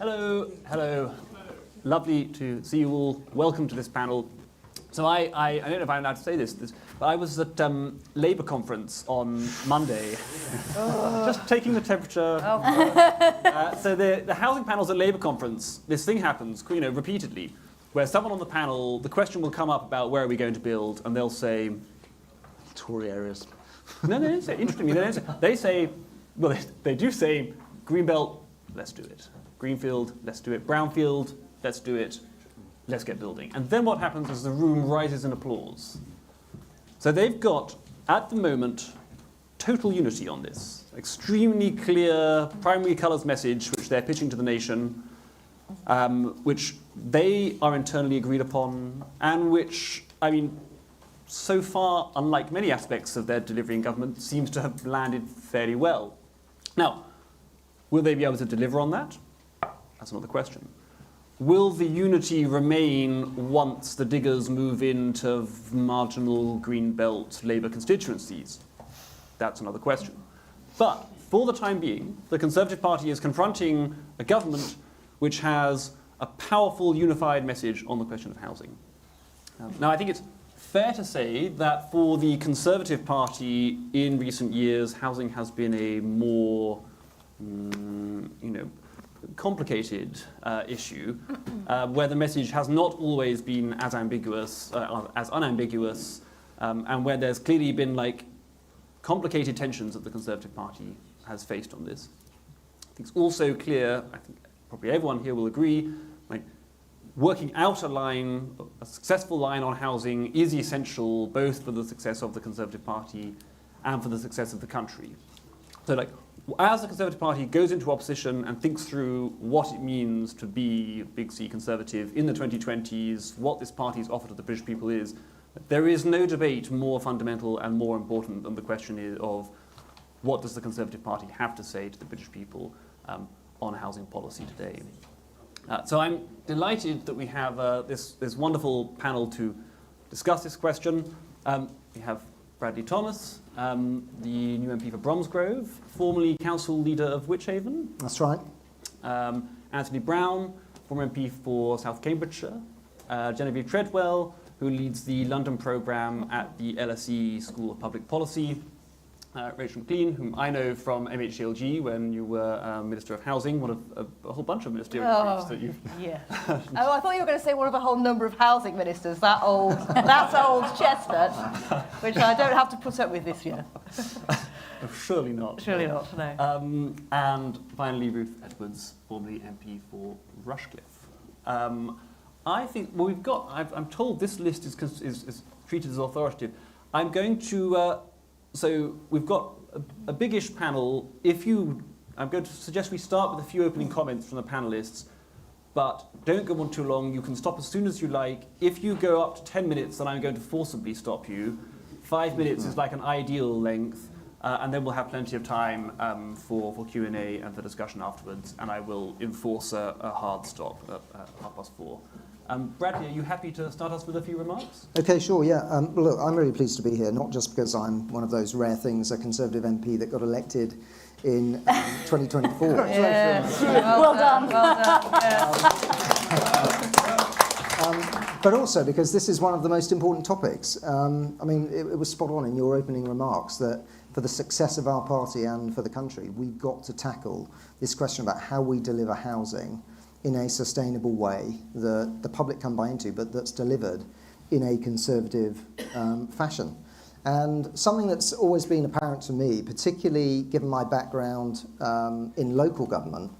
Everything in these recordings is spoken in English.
Hello. Lovely to see you all. Welcome to this panel. So I don't know if I'm allowed to say this, but I was at Labour conference on Monday, just taking the temperature. So the housing panels at Labour conference, this thing happens, repeatedly, where someone on the panel, the question will come up about where are we going to build, and they'll say, Tory areas. No, they don't say. Interestingly, they don't say. They say, well, they do say, Greenbelt, let's do it. Greenfield, let's do it. Brownfield, let's do it. Let's get building. And then what happens is the room rises in applause. So they've got, at the moment, total unity on this. Extremely clear primary colours message, which they're pitching to the nation, which they are internally agreed upon, and which, so far, unlike many aspects of their delivery in government, seems to have landed fairly well. Now, will they be able to deliver on that? That's another question. Will the unity remain once the diggers move into marginal Greenbelt Labour constituencies? That's another question. But for the time being, the Conservative Party is confronting a government which has a powerful, unified message on the question of housing. Now, I think it's fair to say that for the Conservative Party in recent years, housing has been a more, complicated issue, where the message has not always been as ambiguous, as unambiguous, and where there's clearly been complicated tensions that the Conservative Party has faced on this. I think it's also clear, I think probably everyone here will agree, working out a successful line on housing is essential both for the success of the Conservative Party and for the success of the country. So as the Conservative Party goes into opposition and thinks through what it means to be a big C Conservative in the 2020s, what this party's offer to the British people is, there is no debate more fundamental and more important than the question of what does the Conservative Party have to say to the British people on housing policy today. So I'm delighted that we have this wonderful panel to discuss this question. We have Bradley Thomas, the new MP for Bromsgrove, formerly council leader of Wychhaven. That's right. Anthony Brown, former MP for South Cambridgeshire. Genevieve Treadwell, who leads the London programme at the LSE School of Public Policy. Rachel McLean, whom I know from MHLG when you were Minister of Housing, one of a whole bunch of ministerial briefs that you've... Yeah. I thought you were going to say one of a whole number of housing ministers, that's old chestnut, which I don't have to put up with this year. Surely not. Surely not, no. And finally, Ruth Edwards, formerly MP for Rushcliffe. I think, well, I'm told this list is treated as authoritative. I'm going to... So we've got a biggish panel. I'm going to suggest we start with a few opening comments from the panelists, but don't go on too long. You can stop as soon as you like. If you go up to 10 minutes, then I'm going to forcibly stop you. 5 minutes is like an ideal length, and then we'll have plenty of time for Q&A and for discussion afterwards, and I will enforce a hard stop at 4:30. Bradley, are you happy to start us with a few remarks? Okay, sure, yeah. Look, I'm really pleased to be here, not just because I'm one of those rare things, a Conservative MP that got elected in 2024. Well done. But also because this is one of the most important topics. It was spot on in your opening remarks that for the success of our party and for the country, we've got to tackle this question about how we deliver housing in a sustainable way that the public can buy into, but that's delivered in a Conservative fashion. And something that's always been apparent to me, particularly given my background in local government,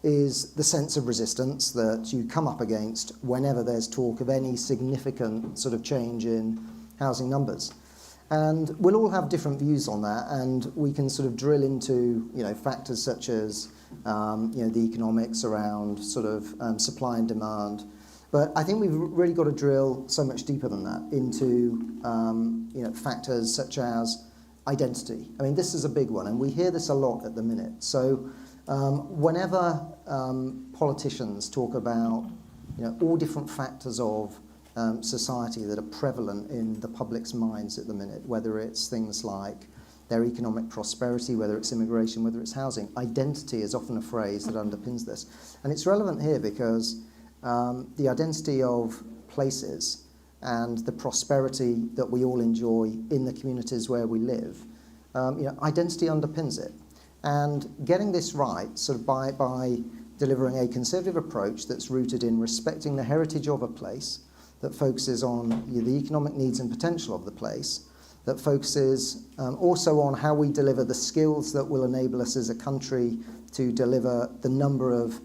is the sense of resistance that you come up against whenever there's talk of any significant sort of change in housing numbers. And we'll all have different views on that, and we can sort of drill into factors such as the economics around sort of supply and demand. But I think we've really got to drill so much deeper than that into factors such as identity. I mean, this is a big one, and we hear this a lot at the minute. So whenever politicians talk about all different factors of society that are prevalent in the public's minds at the minute, whether it's things like their economic prosperity, whether it's immigration, whether it's housing. Identity is often a phrase that underpins this. And it's relevant here because the identity of places and the prosperity that we all enjoy in the communities where we live, identity underpins it. And getting this right, sort of by delivering a conservative approach that's rooted in respecting the heritage of a place, that focuses on the economic needs and potential of the place, that focuses also on how we deliver the skills that will enable us as a country to deliver the number of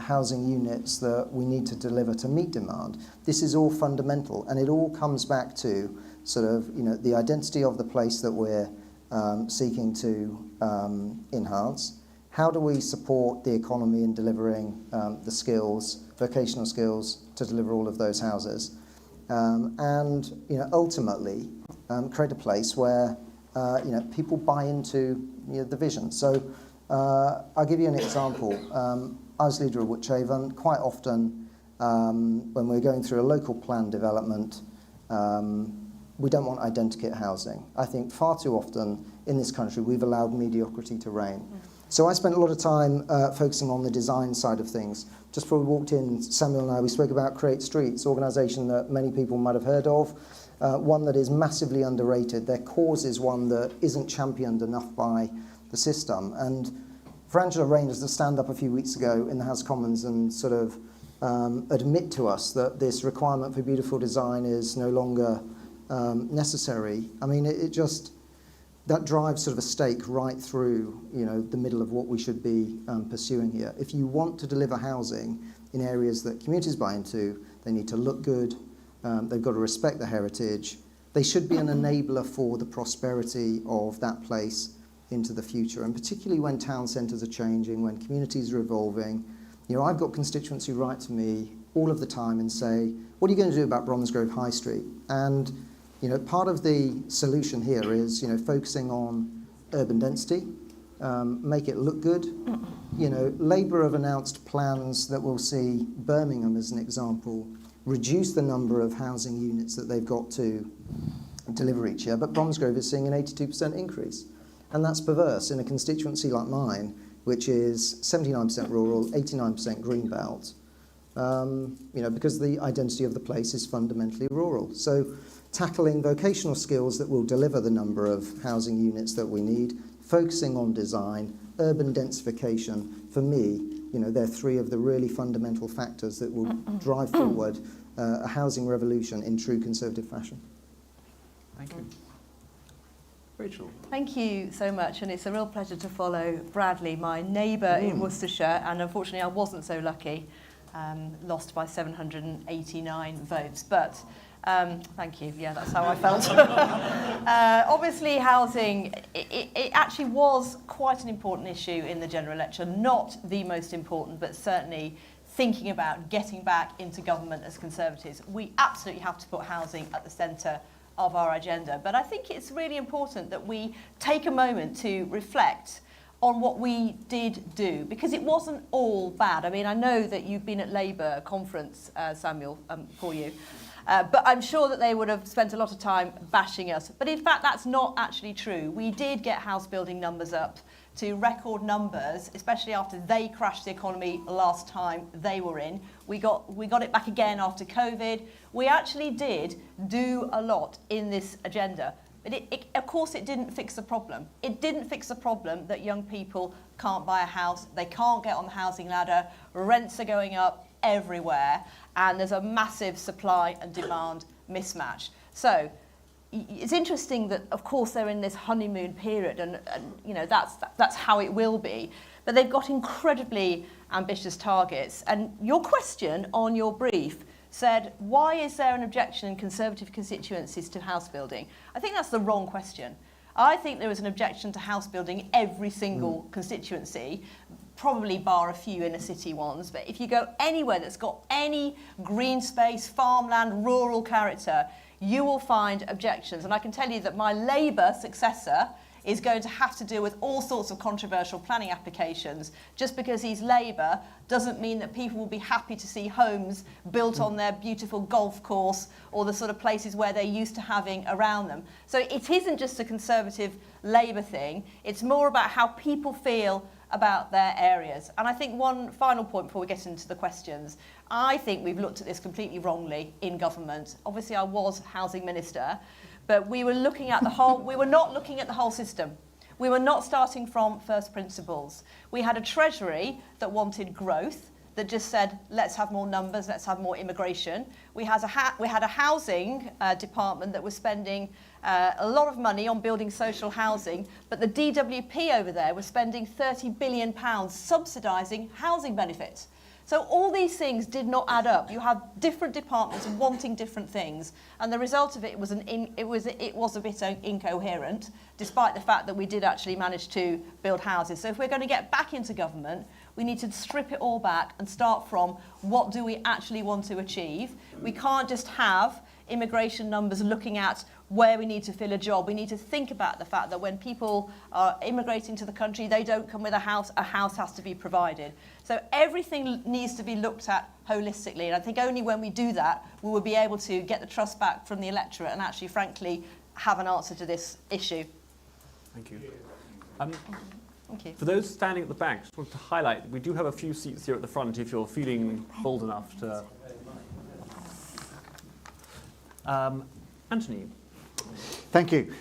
housing units that we need to deliver to meet demand. This is all fundamental, and it all comes back to sort of the identity of the place that we're seeking to enhance. How do we support the economy in delivering the skills, vocational skills, to deliver all of those houses? And ultimately create a place where people buy into the vision. So I'll give you an example. I was leader of Whitchaven. Quite often when we're going through a local plan development, we don't want identikit housing. I think far too often in this country we've allowed mediocrity to reign. So I spent a lot of time focusing on the design side of things. Just before we walked in, Samuel and I, we spoke about Create Streets, organisation that many people might have heard of, one that is massively underrated. Their cause is one that isn't championed enough by the system. And for Angela Rayner to stand up a few weeks ago in the House of Commons and sort of admit to us that this requirement for beautiful design is no longer necessary, I mean, that drives sort of a stake right through, the middle of what we should be pursuing here. If you want to deliver housing in areas that communities buy into, they need to look good, they've got to respect the heritage, they should be an enabler for the prosperity of that place into the future, and particularly when town centres are changing, when communities are evolving. I've got constituency write to me all of the time and say, what are you going to do about Bromsgrove High Street? And part of the solution here is, focusing on urban density, make it look good. Labour have announced plans that will see Birmingham, as an example, reduce the number of housing units that they've got to deliver each year, but Bromsgrove is seeing an 82% increase. And that's perverse in a constituency like mine, which is 79% rural, 89% greenbelt, because the identity of the place is fundamentally rural. So tackling vocational skills that will deliver the number of housing units that we need, focusing on design, urban densification, for me, they're three of the really fundamental factors that will drive forward a housing revolution in true conservative fashion. Thank you. Rachel. Thank you so much, and it's a real pleasure to follow Bradley, my neighbour in Worcestershire, and unfortunately I wasn't so lucky, lost by 789 votes, but thank you, yeah, that's how I felt. Obviously housing, it actually was quite an important issue in the general election, not the most important, but certainly thinking about getting back into government as Conservatives. We absolutely have to put housing at the centre of our agenda. But I think it's really important that we take a moment to reflect on what we did do, because it wasn't all bad. I mean, I know that you've been at Labour conference, Samuel, for you, but I'm sure that they would have spent a lot of time bashing us. But in fact, that's not actually true. We did get house building numbers up to record numbers, especially after they crashed the economy last time they were in. We got it back again after COVID. We actually did do a lot in this agenda. But of course, it didn't fix the problem. It didn't fix the problem that young people can't buy a house, they can't get on the housing ladder, rents are going up everywhere, and there's a massive supply and demand mismatch. So it's interesting that, of course, they're in this honeymoon period, and that's how it will be. But they've got incredibly ambitious targets. And your question on your brief said, why is there an objection in Conservative constituencies to house building? I think that's the wrong question. I think there is an objection to house building in every single constituency, probably bar a few inner city ones. But if you go anywhere that's got any green space, farmland, rural character, you will find objections. And I can tell you that my Labour successor is going to have to deal with all sorts of controversial planning applications. Just because he's Labour doesn't mean that people will be happy to see homes built on their beautiful golf course or the sort of places where they're used to having around them. So it isn't just a Conservative Labour thing, it's more about how people feel about their areas. And I think one final point before we get into the questions, I think we've looked at this completely wrongly in government. Obviously I was Housing Minister, but we were looking at the whole, we were not looking at the whole system. We were not starting from first principles. We had a Treasury that wanted growth, that just said, let's have more numbers, let's have more immigration. We had a housing department that was spending a lot of money on building social housing, but the DWP over there was spending £30 billion subsidising housing benefits. So all these things did not add up. You have different departments wanting different things, and the result of it was a bit incoherent, despite the fact that we did actually manage to build houses. So if we're going to get back into government, we need to strip it all back and start from what do we actually want to achieve. We can't just have immigration numbers looking at where we need to fill a job. We need to think about the fact that when people are immigrating to the country, they don't come with a house has to be provided. So everything needs to be looked at holistically, and I think only when we do that, we will be able to get the trust back from the electorate and actually, frankly, have an answer to this issue. Thank you. Thank you. For those standing at the back, just wanted to highlight, we do have a few seats here at the front if you're feeling bold enough to... Anthony. Thank you.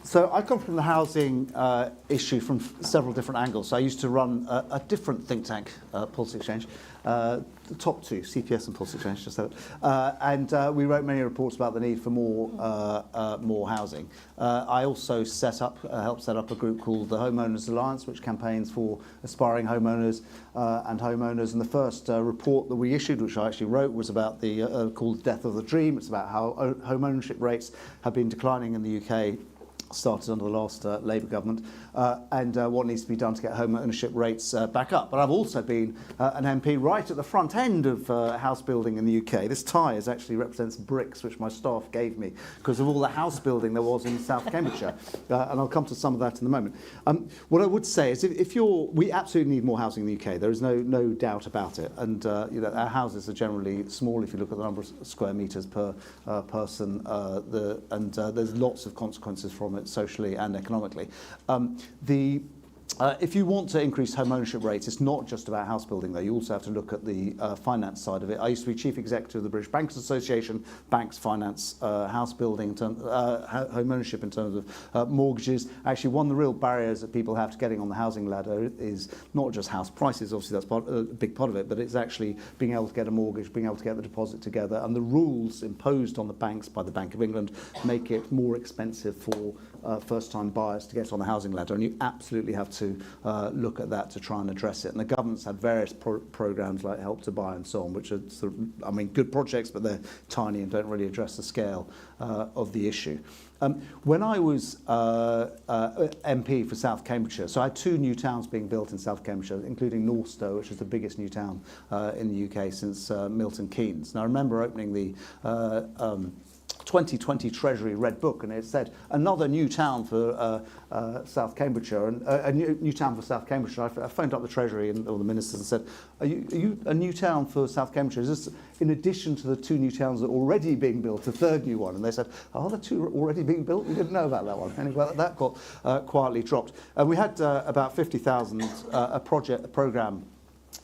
So I come from the housing issue from several different angles. So I used to run a different think tank, Pulse Exchange, the top two, CPS and Pulse Exchange, just so and we wrote many reports about the need for more housing. I also helped set up a group called the Homeowners Alliance, which campaigns for aspiring homeowners and homeowners. And the first report that we issued, which I actually wrote, was about the called Death of the Dream. It's about how home ownership rates have been declining in the UK, started under the last Labour government, and what needs to be done to get home ownership rates back up. But I've also been an MP right at the front end of house building in the UK. This tie actually represents bricks which my staff gave me because of all the house building there was in South Cambridgeshire, and I'll come to some of that in a moment. What I would say is we absolutely need more housing in the UK. There is no doubt about it, and our houses are generally small if you look at the number of square metres per person, there's lots of consequences from it socially and economically. If you want to increase home ownership rates, it's not just about house building though. You also have to look at the finance side of it. I used to be chief executive of the British Bankers Association. Banks finance house building, home ownership in terms of mortgages. Actually, one of the real barriers that people have to getting on the housing ladder is not just house prices, obviously that's a big part of it, but it's actually being able to get a mortgage, being able to get the deposit together, and the rules imposed on the banks by the Bank of England make it more expensive for first-time buyers to get on the housing ladder, and you absolutely have to look at that to try and address it. And the government's had various programmes like Help to Buy and so on, which are good projects, but they're tiny and don't really address the scale of the issue. When I was MP for South Cambridgeshire, so I had two new towns being built in South Cambridgeshire, including Northstowe, which is the biggest new town in the UK since Milton Keynes. And I remember opening the 2020 Treasury Red Book, and it said another new town for South Cambridgeshire, and a new town for South Cambridgeshire. I phoned up the Treasury and all the ministers and said, are you a new town for South Cambridgeshire? Is this in addition to the two new towns that are already being built, a third new one? And they said, oh, the two are already being built? We didn't know about that one. Anyway, that got quietly dropped. And we had about 50,000, a programme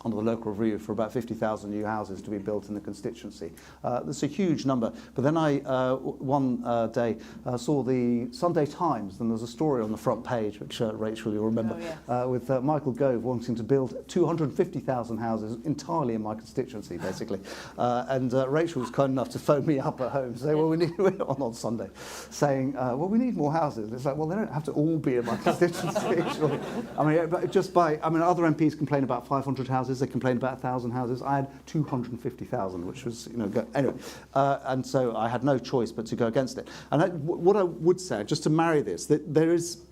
under the local review for about 50,000 new houses to be built in the constituency. That's a huge number. But then I, one day, saw the Sunday Times, and there's a story on the front page, which Rachel, you'll remember, with Michael Gove wanting to build 250,000 houses entirely in my constituency, basically. And Rachel was kind enough to phone me up at home and say, well, we need on Sunday, saying, well, we need more houses. And it's like, well, they don't have to all be in my constituency. Surely. I mean, other MPs complain about 500 houses. They complained about 1,000 houses. I had 250,000, which was, anyway. And so I had no choice but to go against it. And what I would say, just to marry this, that there is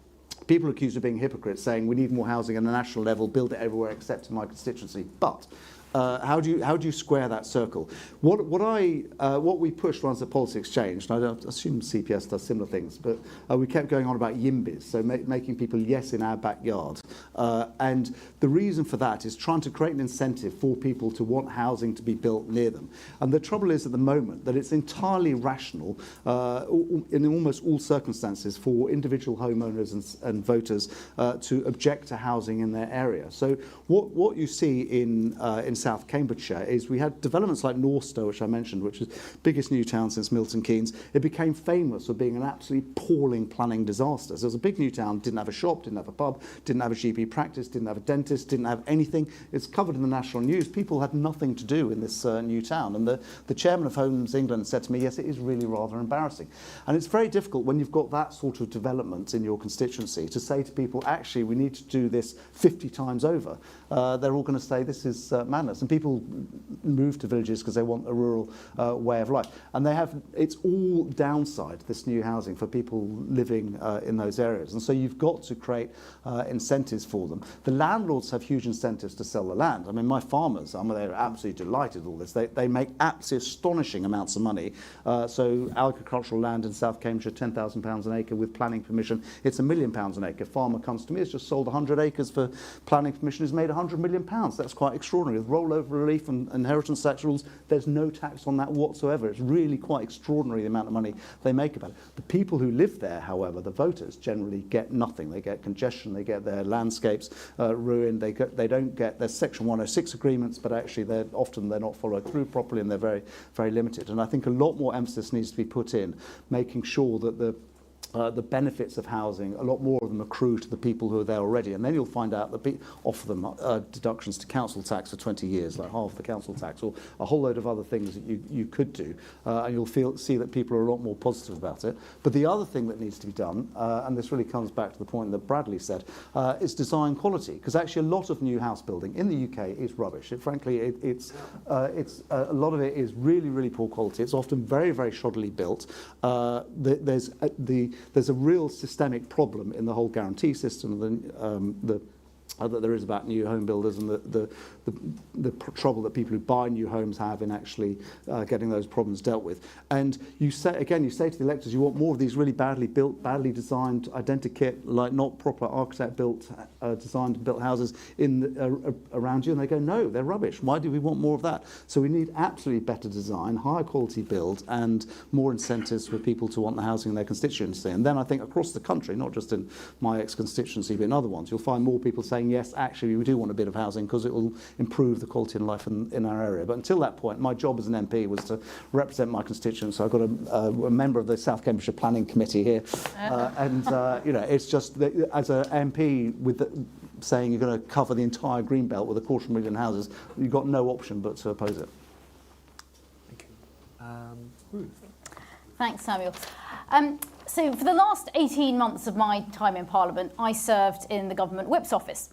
people accused of being hypocrites, saying we need more housing at a national level, build it everywhere except in my constituency. But how do you square that circle? What we pushed once the politics changed, and I assume CPS does similar things, but we kept going on about Yimbys, so making people yes in our backyard. And the reason for that is trying to create an incentive for people to want housing to be built near them. And the trouble is at the moment that it's entirely rational in almost all circumstances for individual homeowners and voters to object to housing in their area. So what you see in South Cambridgeshire is we had developments like Northstowe, which I mentioned, which is the biggest new town since Milton Keynes. It became famous for being an absolutely appalling planning disaster. So it was a big new town, didn't have a shop, didn't have a pub, didn't have a GP practice, didn't have a dentist, didn't have anything. It's covered in the national news. People had nothing to do in this new town. And the chairman of Homes England said to me, yes, it is really rather embarrassing. And it's very difficult when you've got that sort of development in your constituency to say to people, actually, we need to do this 50 times over. They're all going to say this is madness. And people move to villages because they want a rural way of life. And it's all downside, this new housing, for people living in those areas. And so you've got to create incentives for them. The landlords have huge incentives to sell the land. I mean, my farmers, they're absolutely delighted with all this. They make absolutely astonishing amounts of money. So agricultural land in South Cambridgeshire, £10,000 an acre with planning permission. It's £1 million an acre. Farmer comes to me, has just sold 100 acres for planning permission, has made £100 million. That's quite extraordinary. With rollover relief and inheritance tax rules, there's no tax on that whatsoever. It's really quite extraordinary the amount of money they make about it. The people who live there, however, the voters, generally get nothing. They get congestion, they get their landscapes ruined, they don't get their Section 106 agreements, but actually they're not followed through properly, and they're very, very limited. And I think a lot more emphasis needs to be put in making sure that the benefits of housing, a lot more of them accrue to the people who are there already. And then you'll find out that offer them deductions to council tax for 20 years, like half the council tax, or a whole load of other things that you could do. And you'll see that people are a lot more positive about it. But the other thing that needs to be done, and this really comes back to the point that Bradley said, is design quality. Because actually a lot of new house building in the UK is rubbish. Frankly, a lot of it is really, really poor quality. It's often very, very shoddily built. There's a real systemic problem in the whole guarantee system, that there is about new home builders, and the trouble that people who buy new homes have in actually getting those problems dealt with. And you say to the electors, you want more of these really badly built, badly designed, identikit, like not proper architect built, designed and built houses around you, and they go, no, they're rubbish. Why do we want more of that? So we need absolutely better design, higher quality build, and more incentives for people to want the housing in their constituency. And then I think across the country, not just in my ex-constituency, but in other ones, you'll find more people saying, yes, actually, we do want a bit of housing because it will improve the quality of life in our area. But until that point, my job as an MP was to represent my constituents. So I've got a member of the South Cambridgeshire Planning Committee here. It's just that as an MP saying you're going to cover the entire Greenbelt with 250,000 houses, you've got no option but to oppose it. Thank you. Ruth. Thanks, Samuel. So for the last 18 months of my time in Parliament, I served in the government whip's office.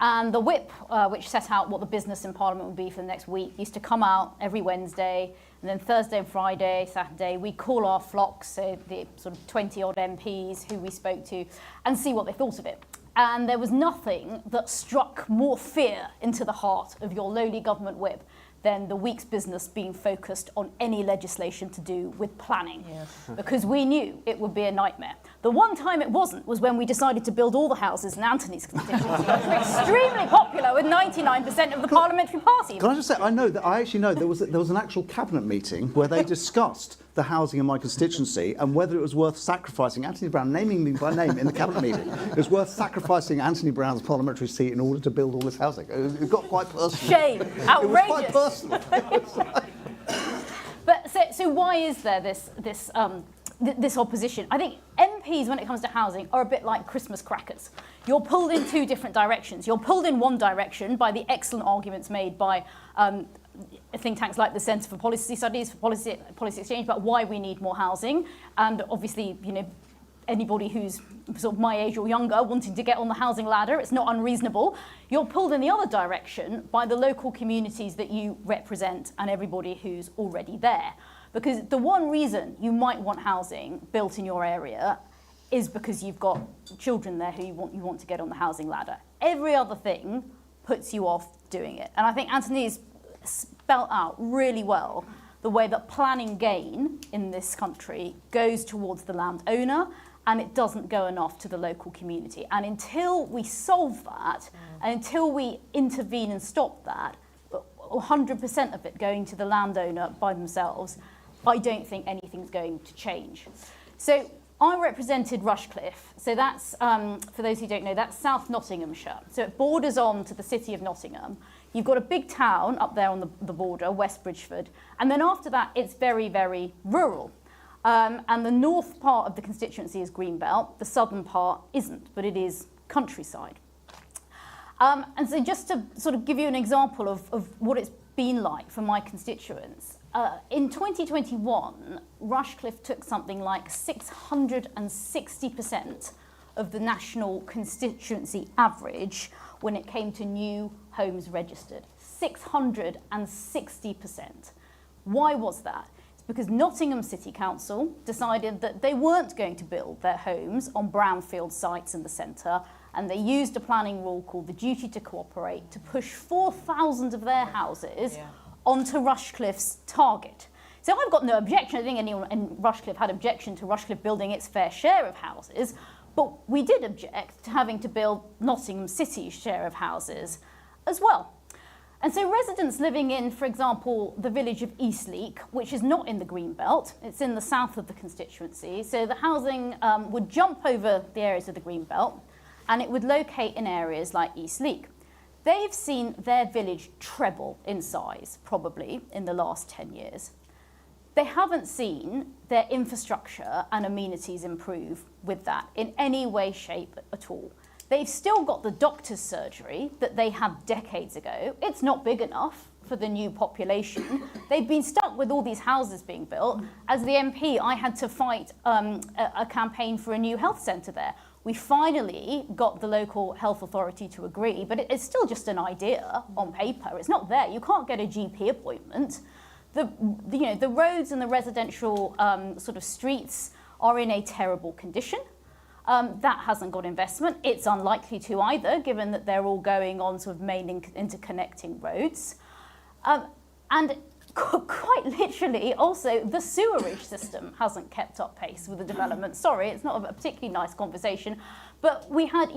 And the whip, which set out what the business in Parliament would be for the next week, used to come out every Wednesday, and then Thursday and Friday, Saturday, we'd call our flocks, so the sort of 20-odd MPs who we spoke to, and see what they thought of it. And there was nothing that struck more fear into the heart of your lowly government whip than the week's business being focused on any legislation to do with planning. Yes. Because we knew it would be a nightmare. The one time it wasn't was when we decided to build all the houses in Anthony's constituency, which were extremely popular with 99% of the parliamentary party. Can I just say, I actually know there was an actual cabinet meeting where they discussed the housing in my constituency and whether it was worth sacrificing Anthony Brown, naming me by name in the cabinet meeting. It was worth sacrificing Anthony Brown's parliamentary seat in order to build all this housing. It got quite personal. Shame. Outrageous. It was quite personal. But so why is there this opposition? I think MPs, when it comes to housing, are a bit like Christmas crackers. You're pulled in two different directions. You're pulled in one direction by the excellent arguments made by think tanks like the Centre for Policy Studies, for Policy Exchange, about why we need more housing. And obviously, anybody who's sort of my age or younger wanting to get on the housing ladder, it's not unreasonable. You're pulled in the other direction by the local communities that you represent and everybody who's already there. Because the one reason you might want housing built in your area is because you've got children there who you want to get on the housing ladder. Every other thing puts you off doing it. And I think Anthony's spelt out really well the way that planning gain in this country goes towards the landowner and it doesn't go enough to the local community. And until we solve that, and until we intervene and stop that, 100% of it going to the landowner by themselves, I don't think anything's going to change. So I represented Rushcliffe. So that's, for those who don't know, that's South Nottinghamshire. So it borders on to the city of Nottingham. You've got a big town up there on the border, West Bridgeford. And then after that, it's very, very rural. And the north part of the constituency is Greenbelt. The southern part isn't, but it is countryside. And so just to sort of give you an example of what it's been like for my constituents, in 2021, Rushcliffe took something like 660% of the national constituency average when it came to new homes registered. 660%. Why was that? It's because Nottingham City Council decided that they weren't going to build their homes on brownfield sites in the centre, and they used a planning rule called the duty to cooperate to push 4,000 of their houses onto Rushcliffe's target. So I've got no objection. I think anyone in Rushcliffe had objection to Rushcliffe building its fair share of houses, but we did object to having to build Nottingham City's share of houses as well. And so residents living in, for example, the village of Eastleek, which is not in the Greenbelt, it's in the south of the constituency, so the housing would jump over the areas of the Greenbelt, and it would locate in areas like Eastleek. They've seen their village treble in size, probably, in the last 10 years. They haven't seen their infrastructure and amenities improve with that in any way, shape at all. They've still got the doctor's surgery that they had decades ago. It's not big enough for the new population. They've been stuck with all these houses being built. As the MP, I had to fight a campaign for a new health centre there. We finally got the local health authority to agree, but it's still just an idea on paper. It's not there. You can't get a GP appointment. The roads and the residential sort of streets are in a terrible condition. That hasn't got investment. It's unlikely to either, given that they're all going on sort of main interconnecting roads. And quite literally, also, the sewerage system hasn't kept up pace with the development. Sorry, it's not a particularly nice conversation, but we had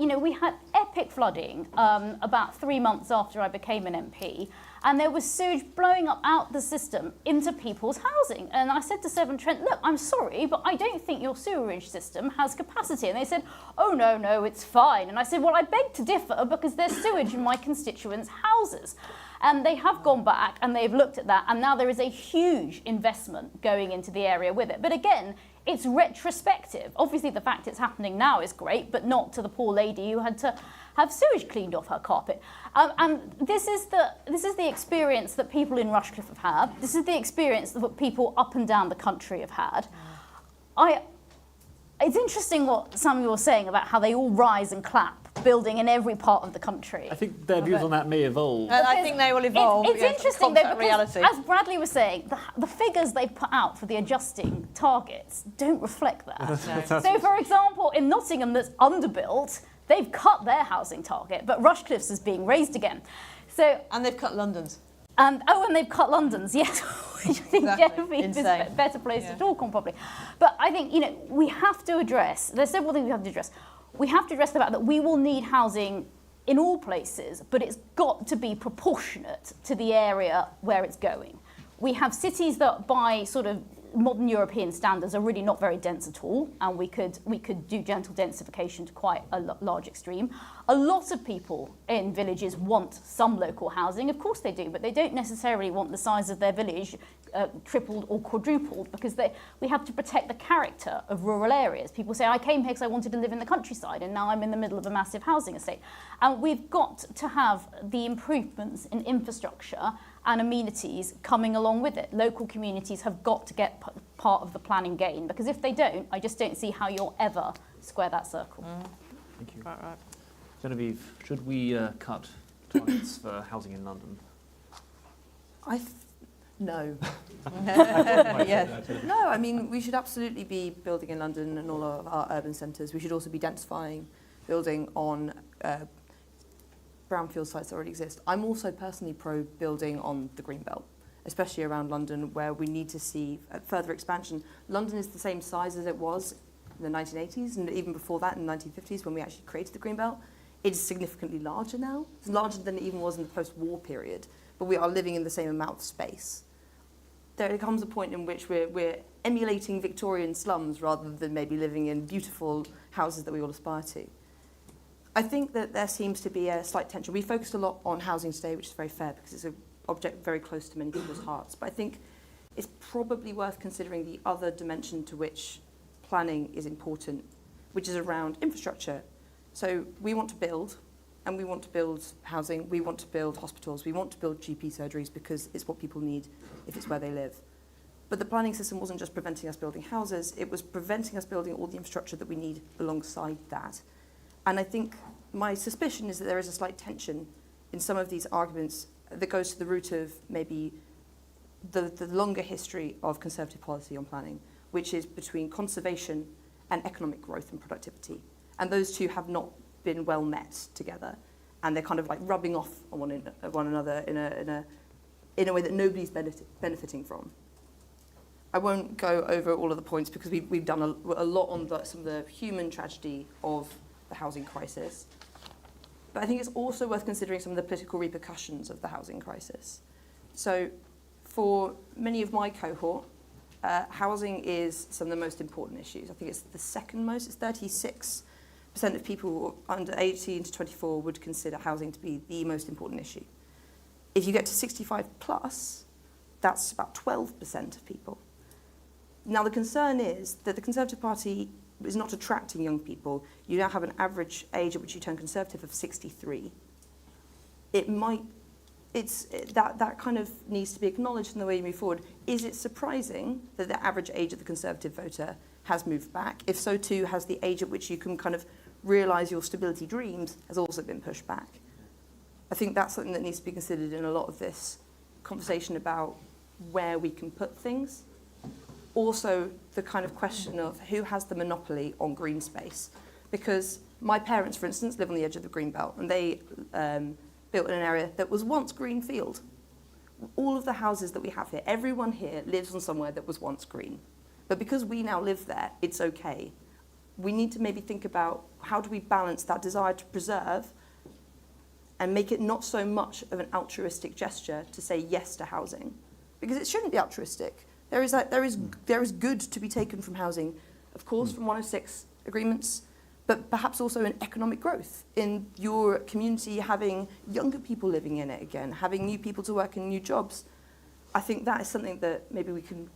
epic flooding about 3 months after I became an MP, and there was sewage blowing up out the system into people's housing. And I said to Severn Trent, look, I'm sorry, but I don't think your sewerage system has capacity. And they said, oh, no, it's fine. And I said, well, I beg to differ because there's sewage in my constituents' houses. And they have gone back and they've looked at that, and now there is a huge investment going into the area with it. But again, it's retrospective. Obviously, the fact it's happening now is great, but not to the poor lady who had to have sewage cleaned off her carpet. And this is the experience that people in Rushcliffe have had. This is the experience that people up and down the country have had. It's interesting what some of you were saying about how they all rise and clap, building in every part of the country. I think their views on that may evolve. And I think they will evolve. It's interesting though, because reality. as Bradley was saying, the figures they put out for the adjusting targets don't reflect that. So, for example, in Nottingham that's underbuilt, they've cut their housing target, but Rushcliffe's is being raised again. And they've cut London's. And they've cut London's, yes, which I think generally is a better place to talk on probably. But I think, we have to address, there's several things we have to address. We have to address the fact that we will need housing in all places, but it's got to be proportionate to the area where it's going. We have cities that by sort of modern European standards are really not very dense at all, and we could do gentle densification to quite a large extreme. A lot of people in villages want some local housing, of course they do, but they don't necessarily want the size of their village tripled or quadrupled, because we have to protect the character of rural areas. People say, I came here because I wanted to live in the countryside, and now I'm in the middle of a massive housing estate. And we've got to have the improvements in infrastructure and amenities coming along with it. Local communities have got to get part of the planning gain, because if they don't, I just don't see how you'll ever square that circle. Thank you. Right. Genevieve, should we cut targets for housing in London? No. No, I mean, we should absolutely be building in London and all of our urban centres. We should also be densifying, building on brownfield sites that already exist. I'm also personally pro building on the green belt, especially around London, where we need to see further expansion. London is the same size as it was in the 1980s, and even before that in the 1950s when we actually created the green belt. It is significantly larger now. It's larger than it even was in the post-war period, but we are living in the same amount of space. There comes a point in which we're emulating Victorian slums rather than maybe living in beautiful houses that we all aspire to. I think that there seems to be a slight tension. We focused a lot on housing today, which is very fair because it's an object very close to many people's hearts. But I think it's probably worth considering the other dimension to which planning is important, which is around infrastructure. So we want to build, and we want to build housing, we want to build hospitals, we want to build GP surgeries because it's what people need if it's where they live. But the planning system wasn't just preventing us building houses, it was preventing us building all the infrastructure that we need alongside that. And I think my suspicion is that there is a slight tension in some of these arguments that goes to the root of maybe the longer history of Conservative policy on planning, which is between conservation and economic growth and productivity. And those two have not been well met together. And they're kind of like rubbing off on one another in a way that nobody's benefiting from. I won't go over all of the points because we've done a lot on some of the human tragedy of the housing crisis. But I think it's also worth considering some of the political repercussions of the housing crisis. So for many of my cohort, housing is some of the most important issues. I think it's the second most. It's 36% of people under 18 to 24 would consider housing to be the most important issue. If you get to 65 plus, that's about 12% of people. Now the concern is that the Conservative Party is not attracting young people. You now have an average age at which you turn Conservative of 63. That kind of needs to be acknowledged in the way you move forward. Is it surprising that the average age of the Conservative voter has moved back? If so too, has the age at which you can kind of realise your stability dreams has also been pushed back? I think that's something that needs to be considered in a lot of this conversation about where we can put things. Also, the kind of question of who has the monopoly on green space. Because my parents, for instance, live on the edge of the green belt, and they built in an area that was once green field. All of the houses that we have here, everyone here lives on somewhere that was once green. But because we now live there, it's okay. We need to maybe think about how do we balance that desire to preserve and make it not so much of an altruistic gesture to say yes to housing. Because it shouldn't be altruistic. There is good to be taken from housing, of course, from 106 agreements, but perhaps also in economic growth, in your community having younger people living in it again, having new people to work in new jobs. I think that is something that maybe we can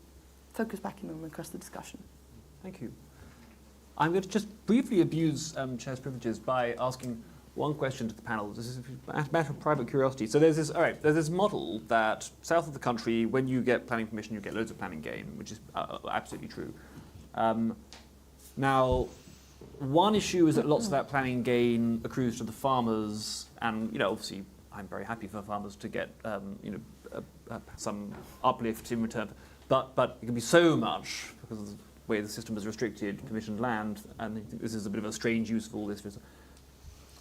focus back in on across the discussion. Thank you. I'm going to just briefly abuse Chair's privileges by asking one question to the panel. This is a matter of private curiosity. So there's this model that south of the country, when you get planning permission, you get loads of planning gain, which is absolutely true. Now, one issue is that lots of that planning gain accrues to the farmers, and obviously, I'm very happy for farmers to get some uplift in return. But it can be so much because of the way the system is restricted, permissioned land, and I think this is a bit of a strange use of all this.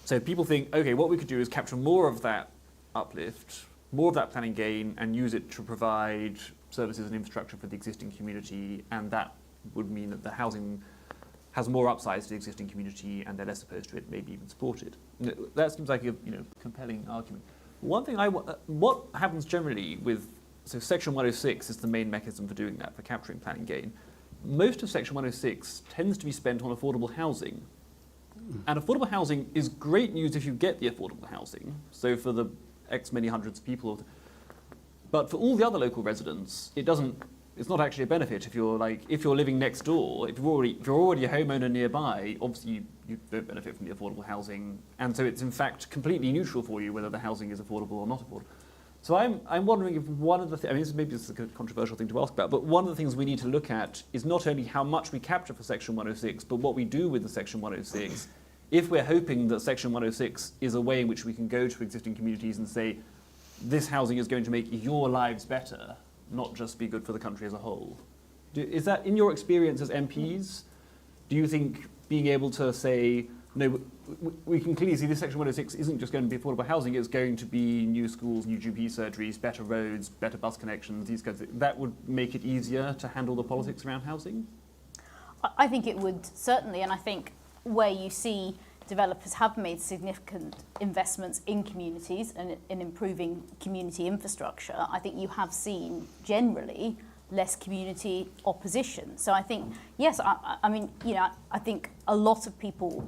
So people think, okay, what we could do is capture more of that uplift, more of that planning gain, and use it to provide services and infrastructure for the existing community, and that would mean that the housing has more upsides to the existing community, and they're less opposed to it, maybe even support it. That seems like a compelling argument. One thing what happens generally with Section 106 is the main mechanism for doing that, for capturing planning gain. Most of Section 106 tends to be spent on affordable housing. And affordable housing is great news if you get the affordable housing. So for the X many hundreds of people. But for all the other local residents, it's not actually a benefit if you're living next door. If you're already a homeowner nearby, obviously you don't benefit from the affordable housing. And so it's in fact completely neutral for you whether the housing is affordable or not affordable. So I'm wondering if one of the maybe this is a controversial thing to ask about, but one of the things we need to look at is not only how much we capture for Section 106, but what we do with the Section 106. If we're hoping that Section 106 is a way in which we can go to existing communities and say, this housing is going to make your lives better, not just be good for the country as a whole. Is that, in your experience as MPs, do you think being able to say, No, we can clearly see this Section 106 isn't just going to be affordable housing, it's going to be new schools, new GP surgeries, better roads, better bus connections, these kinds of things. That would make it easier to handle the politics around housing? I think it would, certainly, and I think where you see developers have made significant investments in communities and in improving community infrastructure, I think you have seen generally less community opposition. So I think, yes, I mean, you know, I think a lot of people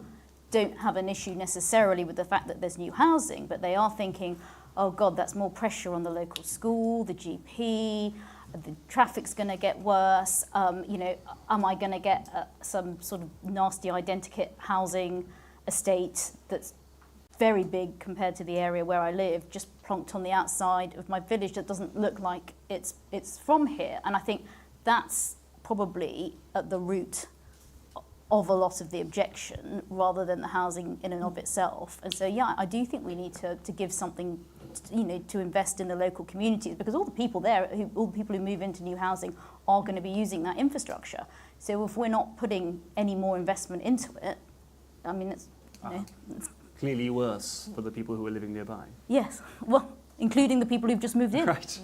don't have an issue necessarily with the fact that there's new housing, but they are thinking, oh God, that's more pressure on the local school, the GP, the traffic's going to get worse, you know, am I going to get some sort of nasty identikit housing estate that's very big compared to the area where I live, just plonked on the outside of my village that doesn't look like it's from here. And I think that's probably at the root of a lot of the objection rather than the housing in and of itself. And so, yeah, I do think we need to give something, you know, to invest in the local communities, because all the people there, all the people who move into new housing are going to be using that infrastructure. So if we're not putting any more investment into it, I mean, it's, you know, it's Clearly worse for the people who are living nearby. yes, well, including the people who've just moved in. Right.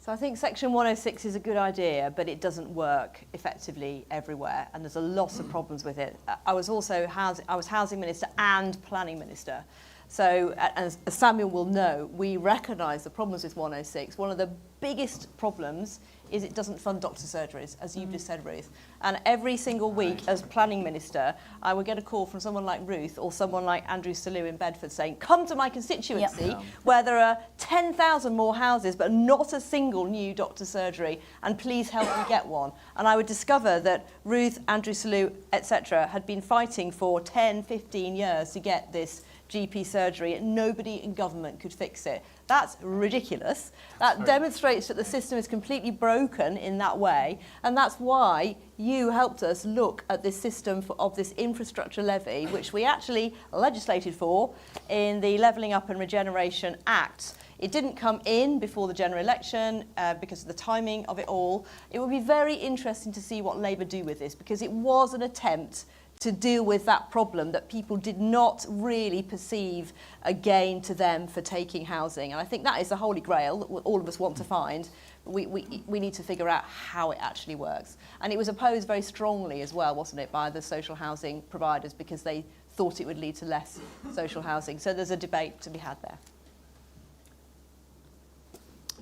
So I think Section 106 is a good idea, but it doesn't work effectively everywhere, and there's a lot of problems with it. I was also housing minister and planning minister. So, as Samuel will know, we recognise the problems with 106. One of the biggest problems is it doesn't fund doctor surgeries, as you've just said, Ruth. And every single week, as planning minister, I would get a call from someone like Ruth or someone like Andrew Sellew in Bedford saying, come to my constituency where there are 10,000 more houses but not a single new doctor surgery, and please help me get one. And I would discover that Ruth, Andrew Sellew, etc. had been fighting for 10, 15 years to get this GP surgery, and nobody in government could fix it. That's ridiculous. That demonstrates that the system is completely broken in that way, and that's why you helped us look at this system of this infrastructure levy, which we actually legislated for in the Levelling Up and Regeneration Act. It didn't come in before the general election because of the timing of it all. It would be very interesting to see what Labour do with this, because it was an attempt to deal with that problem that people did not really perceive a gain to them for taking housing. And I think that is the holy grail that all of us want to find. We need to figure out how it actually works. And it was opposed very strongly as well, wasn't it, by the social housing providers, because they thought it would lead to less social housing. So there's a debate to be had there.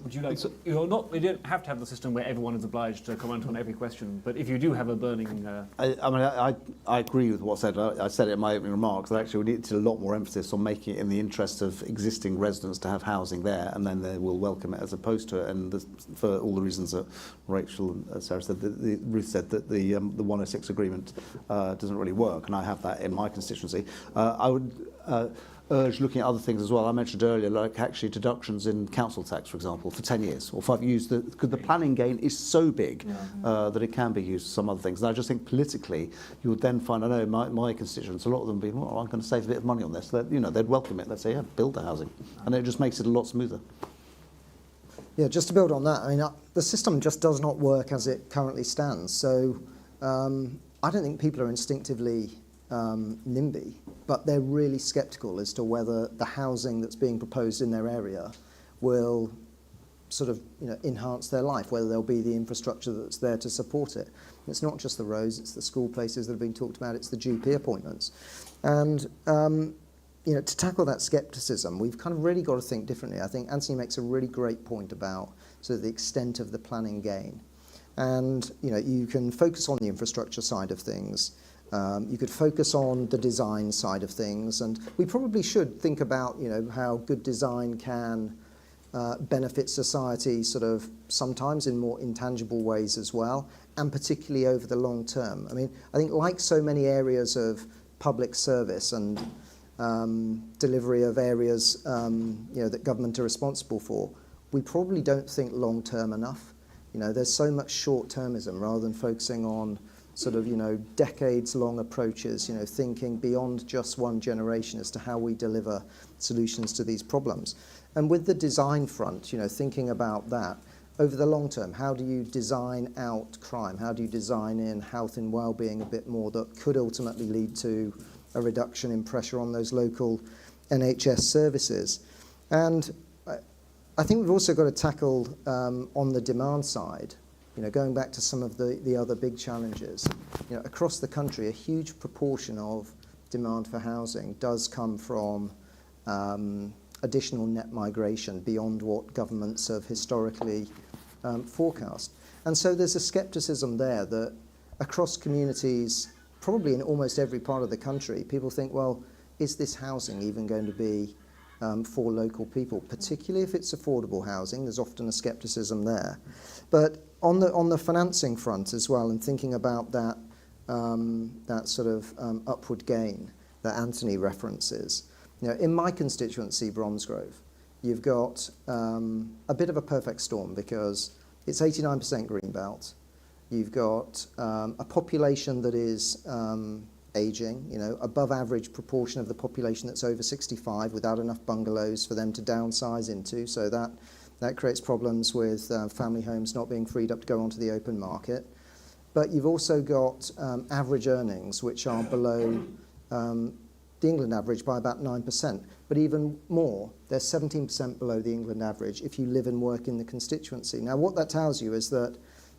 Would you like? You don't have to have the system where everyone is obliged to comment on every question. But if you do have a burning, I agree with what I said. I said it in my opening remarks that actually we need a lot more emphasis on making it in the interest of existing residents to have housing there, and then they will welcome it as opposed to it. And for all the reasons that Rachel and Sarah said, Ruth said that the 106 agreement doesn't really work, and I have that in my constituency. I would urge looking at other things as well. I mentioned earlier, like actually deductions in council tax, for example, for 10 years or 5 years, because the planning gain is so big that it can be used for some other things. And I just think politically, you would then find, I know my constituents, a lot of them being, well, I'm going to save a bit of money on this. You know, they'd welcome it. They'd say, yeah, build the housing. And it just makes it a lot smoother. Yeah, just to build on that, I mean, the system just does not work as it currently stands. So I don't think people are instinctively NIMBY, but they're really sceptical as to whether the housing that's being proposed in their area will sort of, you know, enhance their life, whether there'll be the infrastructure that's there to support it. And it's not just the roads, it's the school places that have been talked about, it's the GP appointments. And, you know, to tackle that scepticism, we've kind of really got to think differently. I think Anthony makes a really great point about sort of the extent of the planning gain. And, you know, you can focus on the infrastructure side of things. You could focus on the design side of things, and we probably should think about, you know, how good design can benefit society sort of sometimes in more intangible ways as well, and particularly over the long term. I mean, I think like so many areas of public service and delivery of areas, you know, that government are responsible for, we probably don't think long term enough. You know, there's so much short-termism rather than focusing on sort of, you know, decades-long approaches, you know, thinking beyond just one generation as to how we deliver solutions to these problems. And with the design front, you know, thinking about that, over the long term, how do you design out crime? How do you design in health and well-being a bit more that could ultimately lead to a reduction in pressure on those local NHS services? And I think we've also got to tackle on the demand side, going back to some of the other big challenges. Across the country, a huge proportion of demand for housing does come from additional net migration beyond what governments have historically forecast. And so there's a scepticism there that across communities, probably in almost every part of the country, people think, well, is this housing even going to be for local people, particularly if it's affordable housing? There's often a scepticism there. But on the financing front as well, and thinking about that sort of upward gain that Anthony references, in my constituency, Bromsgrove, you've got a bit of a perfect storm because it's 89% greenbelt. You've got a population that is ageing, above average proportion of the population that's over 65 without enough bungalows for them to downsize into. So that creates problems with family homes not being freed up to go onto the open market. But you've also got average earnings, which are below the England average by about 9%. But even more, they're 17% below the England average if you live and work in the constituency. Now, what that tells you is that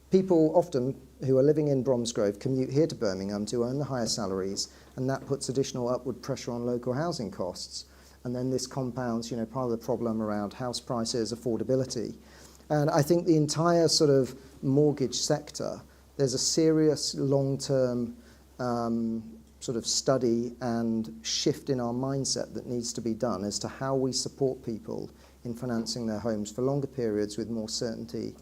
people often who are living in Bromsgrove commute here to Birmingham to earn the higher salaries, and that puts additional upward pressure on local housing costs. And then this compounds, part of the problem around house prices, affordability. And I think the entire sort of mortgage sector, there's a serious long-term sort of study and shift in our mindset that needs to be done as to how we support people in financing their homes for longer periods with more certainty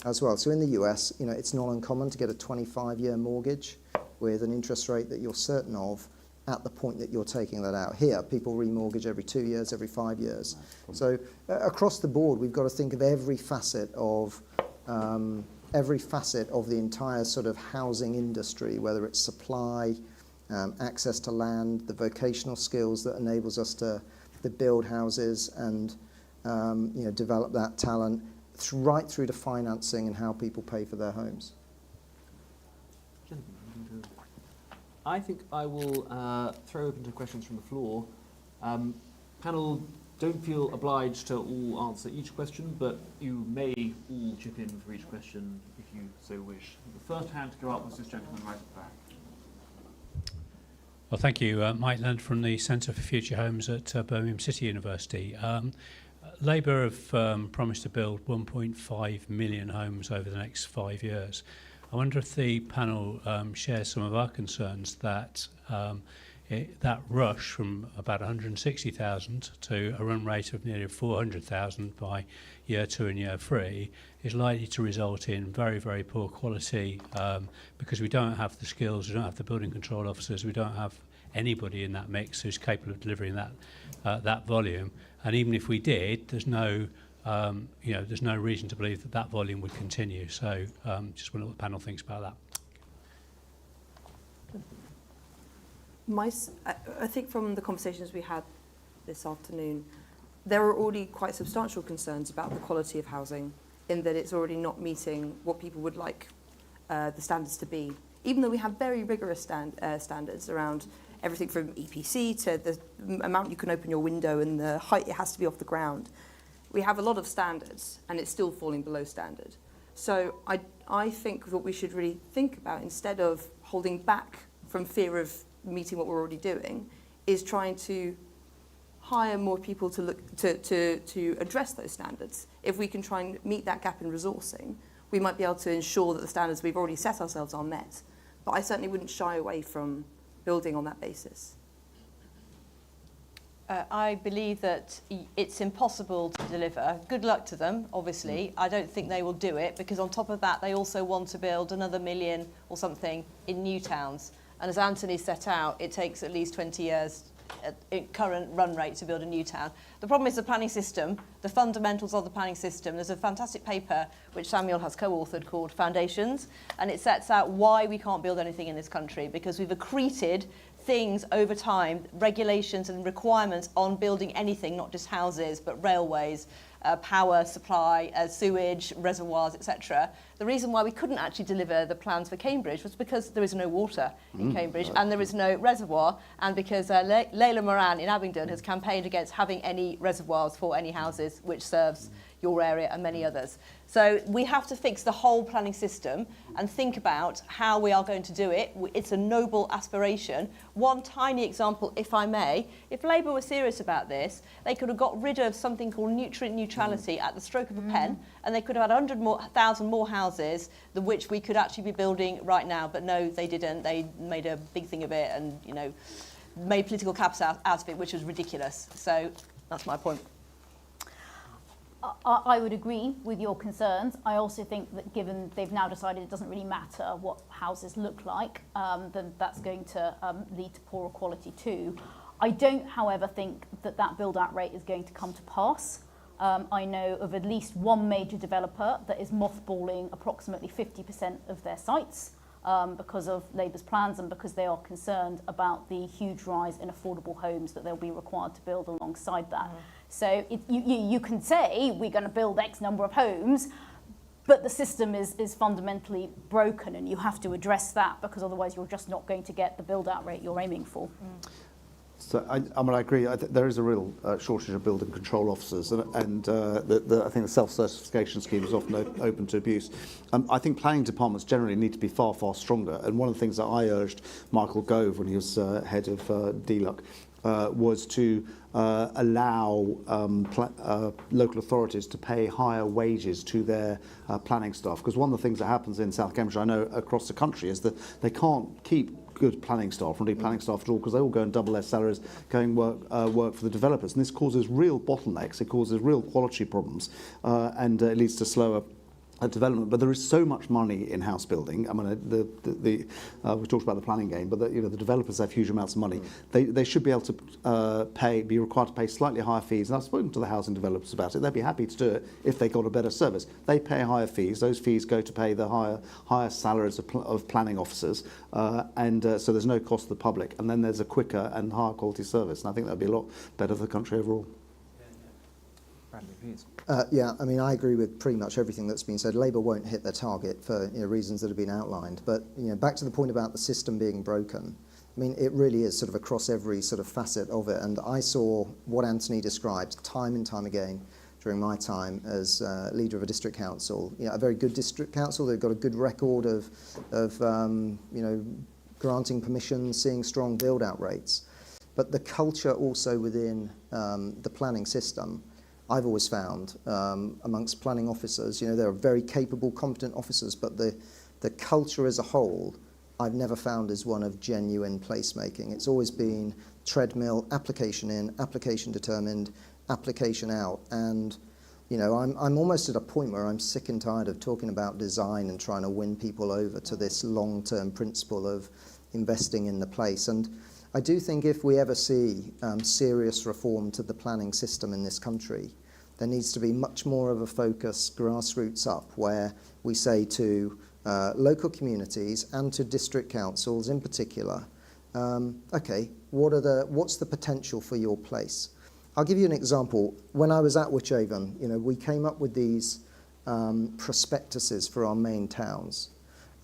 as well. So in the US, it's not uncommon to get a 25-year mortgage with an interest rate that you're certain of at the point that you're taking that out. Here, people remortgage every 2 years, every 5 years. So across the board, we've got to think of every facet of the entire sort of housing industry, whether it's supply, access to land, the vocational skills that enables us to build houses and develop that talent, right through to financing and how people pay for their homes. I think I will throw open to questions from the floor. Panel, don't feel obliged to all answer each question, but you may all chip in for each question if you so wish. The first hand to go up was this gentleman right at the back. Well, thank you. Mike Leonard from the Centre for Future Homes at Birmingham City University. Labour have promised to build 1.5 million homes over the next 5 years. I wonder if the panel shares some of our concerns that that rush from about 160,000 to a run rate of nearly 400,000 by year 2 and year 3 is likely to result in very, very poor quality because we don't have the skills, we don't have the building control officers, we don't have anybody in that mix who's capable of delivering that volume. And even if we did, there's no there's no reason to believe that that volume would continue. So just wonder what the panel thinks about that. I think from the conversations we had this afternoon, there are already quite substantial concerns about the quality of housing, in that it's already not meeting what people would like the standards to be. Even though we have very rigorous standards around everything from EPC to the amount you can open your window and the height it has to be off the ground, we have a lot of standards and it's still falling below standard. So I think what we should really think about, instead of holding back from fear of meeting what we're already doing, is trying to hire more people to look to address those standards. If we can try and meet that gap in resourcing, we might be able to ensure that the standards we've already set ourselves are met. But I certainly wouldn't shy away from building on that basis. I believe that it's impossible to deliver. Good luck to them, obviously. I don't think they will do it, because on top of that, they also want to build another million or something in new towns. And as Anthony set out, it takes at least 20 years at current run rate to build a new town. The problem is the planning system, the fundamentals of the planning system. There's a fantastic paper which Samuel has co-authored called Foundations, and it sets out why we can't build anything in this country, because we've accreted things over time, regulations and requirements on building anything, not just houses, but railways, power supply, sewage, reservoirs, etc. The reason why we couldn't actually deliver the plans for Cambridge was because there is no water in Cambridge and there is no reservoir, and because Layla Moran in Abingdon has campaigned against having any reservoirs for any houses, which serves your area and many others. So we have to fix the whole planning system and think about how we are going to do it. It's a noble aspiration. One tiny example, if I may, if Labour were serious about this, they could have got rid of something called nutrient neutrality at the stroke of a pen, and they could have had 100,000 more houses, than which we could actually be building right now. But no, they didn't. They made a big thing of it and, you know, made political caps out of it, which was ridiculous. So that's my point. I would agree with your concerns. I also think that given they've now decided it doesn't really matter what houses look like, then that's going to lead to poorer quality too. I don't, however, think that that build-out rate is going to come to pass. I know of at least one major developer that is mothballing approximately 50% of their sites because of Labour's plans and because they are concerned about the huge rise in affordable homes that they'll be required to build alongside that. So you can say we're going to build X number of homes, but the system is fundamentally broken, and you have to address that, because otherwise you're just not going to get the build-out rate you're aiming for. So I agree. There is a real shortage of building control officers, and I think the self-certification scheme is often open to abuse. I think planning departments generally need to be far, far stronger. And one of the things that I urged Michael Gove when he was head of DLUC was to allow local authorities to pay higher wages to their planning staff. Because one of the things that happens in South Cambridgeshire, I know across the country, is that they can't keep good planning staff, not planning staff at all, because they all go and double their salaries going work for the developers. And this causes real bottlenecks, it causes real quality problems, and it leads to slower development. But there is so much money in house building. I mean, we talked about the planning game, but the developers have huge amounts of money. They should be able to be required to pay slightly higher fees. And I've spoken to the housing developers about it. They'd be happy to do it if they got a better service. They pay higher fees. Those fees go to pay the higher salaries of planning officers, so there's no cost to the public. And then there's a quicker and higher quality service. And I think that'd be a lot better for the country overall. Bradley, please. Yeah, I mean, I agree with pretty much everything that's been said. Labour won't hit their target for reasons that have been outlined. But back to the point about the system being broken. I mean, it really is sort of across every sort of facet of it. And I saw what Anthony described time and time again during my time as leader of a district council. A very good district council. They've got a good record of granting permissions, seeing strong build-out rates. But the culture also within the planning system, I've always found amongst planning officers, there are very capable, competent officers, but the culture as a whole, I've never found is one of genuine placemaking. It's always been treadmill, application in, application determined, application out. And, I'm almost at a point where I'm sick and tired of talking about design and trying to win people over to this long-term principle of investing in the place. And I do think if we ever see serious reform to the planning system in this country, there needs to be much more of a focus grassroots up, where we say to local communities and to district councils in particular, okay, what's the potential for your place? I'll give you an example. When I was at Wychavon, we came up with these prospectuses for our main towns.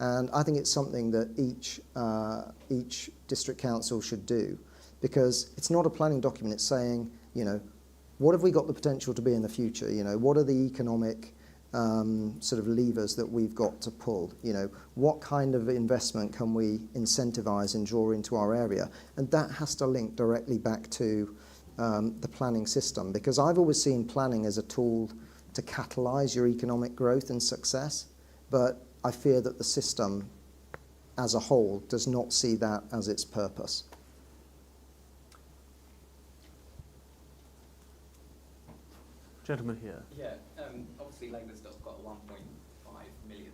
And I think it's something that each district council should do, because it's not a planning document. It's saying, what have we got the potential to be in the future? What are the economic sort of levers that we've got to pull? What kind of investment can we incentivise and draw into our area? And that has to link directly back to the planning system, because I've always seen planning as a tool to catalyse your economic growth and success, but I fear that the system as a whole does not see that as its purpose. Gentleman here. Yeah, obviously Labour's got 1.5 million.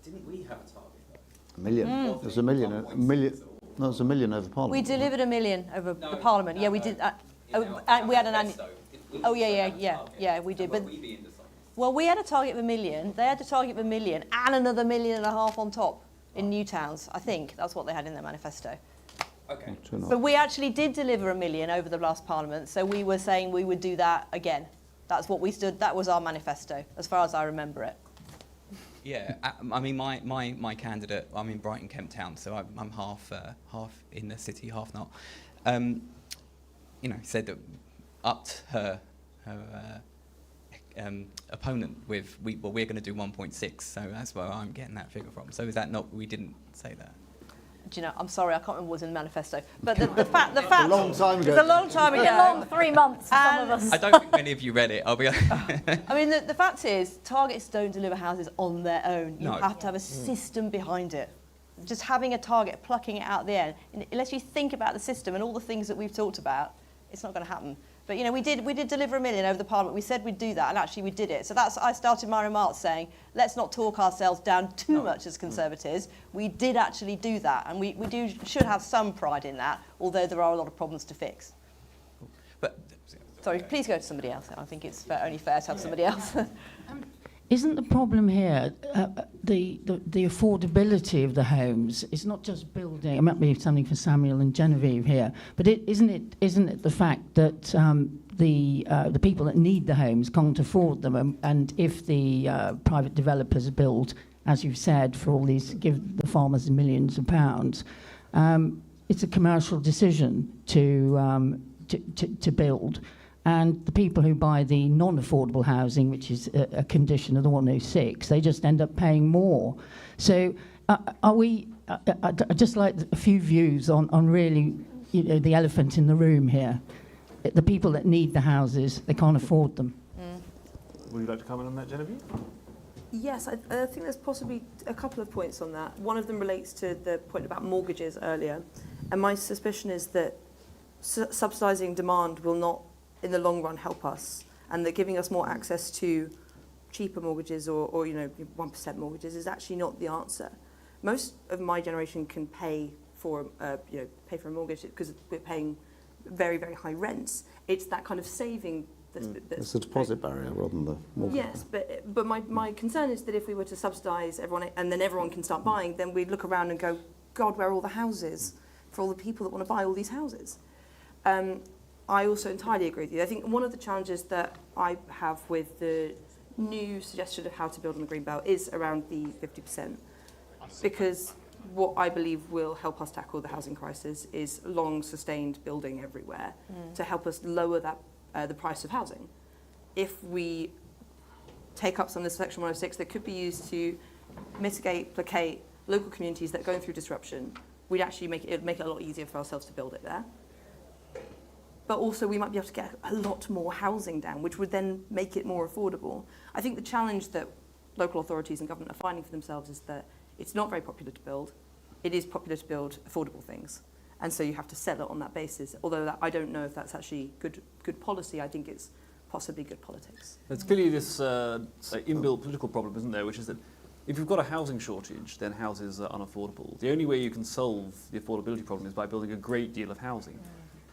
Didn't we have a target? A million. There's a million. No, there's a million over Parliament. We delivered $1 million over the Parliament. Yeah, we did. We had an annual. Oh, yeah, we did. But well, we had a target of $1 million. They had a target of $1 million and another $1.5 million on top in new towns. I think that's what they had in their manifesto. Okay. But we actually did deliver $1 million over the last Parliament, so we were saying we would do that again. That's what we stood. That was our manifesto, as far as I remember it. Yeah, I mean, my candidate, I'm in Brighton, Kent Town, so I'm half in the city, half not. You know, said that upped her opponent with, we're going to do 1.6, so that's where I'm getting that figure from. So is that not, we didn't say that? Do you know, I'm sorry, I can't remember what was in the manifesto. But the fact, a long time ago. It's a long time ago. A long 3 months for some of us. I don't think many of you read it, I'll be honest. I mean, the fact is, targets don't deliver houses on their own. You No. have to have a system behind it. Just having a target, plucking it out at the end, unless you think about the system and all the things that we've talked about, it's not going to happen. But you know, we did deliver 1 million over the Parliament. We said we'd do that, and actually we did it. So I started my remarks saying, let's not talk ourselves down too much as Conservatives. We did actually do that, and we should have some pride in that, although there are a lot of problems to fix. But Sorry, please go to somebody else. I think it's only fair to have somebody else. Isn't the problem here the affordability of the homes? It's not just building. It might be something for Samuel and Genevieve here, but isn't it the fact that the people that need the homes can't afford them, and if the private developers build, as you've said, for all these, give the farmers millions of pounds, it's a commercial decision to build. And the people who buy the non-affordable housing, which is a condition of the 106, they just end up paying more. So I'd just like a few views on really, you know, the elephant in the room here. The people that need the houses, they can't afford them. Would you like to comment on that, Genevieve? Yes, I think there's possibly a couple of points on that. One of them relates to the point about mortgages earlier. And my suspicion is that subsidising demand will not, in the long run, help us, and that giving us more access to cheaper mortgages or you know, 1% mortgages is actually not the answer. Most of my generation can pay for a mortgage because we're paying very, very high rents. It's that kind of saving that's It's a deposit barrier rather than the mortgage. Yes, but my concern is that if we were to subsidise everyone and then everyone can start buying, then we'd look around and go, God, where are all the houses for all the people that want to buy all these houses? I also entirely agree with you. I think one of the challenges that I have with the new suggestion of how to build on the Greenbelt is around the 50%. Because what I believe will help us tackle the housing crisis is long sustained building everywhere to help us lower that the price of housing. If we take up some of this Section 106 that could be used to mitigate, placate local communities that are going through disruption, we'd actually make it a lot easier for ourselves to build it there. But also we might be able to get a lot more housing down, which would then make it more affordable. I think the challenge that local authorities and government are finding for themselves is that it's not very popular to build. It is popular to build affordable things. And so you have to sell it on that basis. Although I don't know if that's actually good policy. I think it's possibly good politics. There's clearly this inbuilt political problem, isn't there, which is that if you've got a housing shortage, then houses are unaffordable. The only way you can solve the affordability problem is by building a great deal of housing.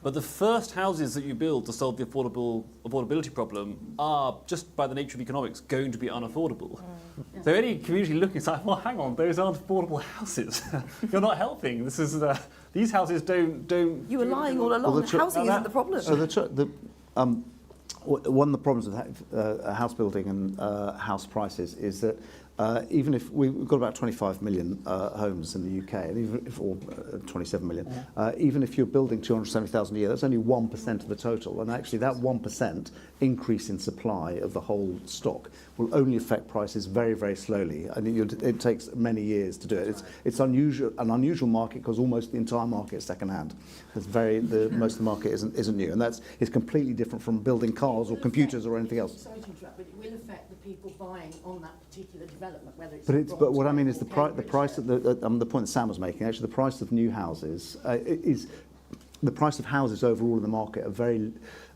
But the first houses that you build to solve the affordability problem are, just by the nature of economics, going to be unaffordable. So any community looking is like, well, hang on, those aren't affordable houses. You're not helping. This is these houses don't. You were lying all along. Well, housing isn't the problem. So one of the problems with house building and house prices is that even if we've got about 25 million homes in the UK, and even if, or 27 million, even if you're building 270,000 a year, that's only 1% of the total. And actually that 1% increase in supply of the whole stock will only affect prices very, very slowly. And it takes many years to do it. It's an unusual market because almost the entire market is second-hand. Most of the market isn't new. And it's completely different from building cars or computers or anything else. Sorry to interrupt, but it will affect the people buying on that particular development, whether it's... But what I mean is the price of the point that Sam was making, actually the price of new houses is... The price of houses overall in the market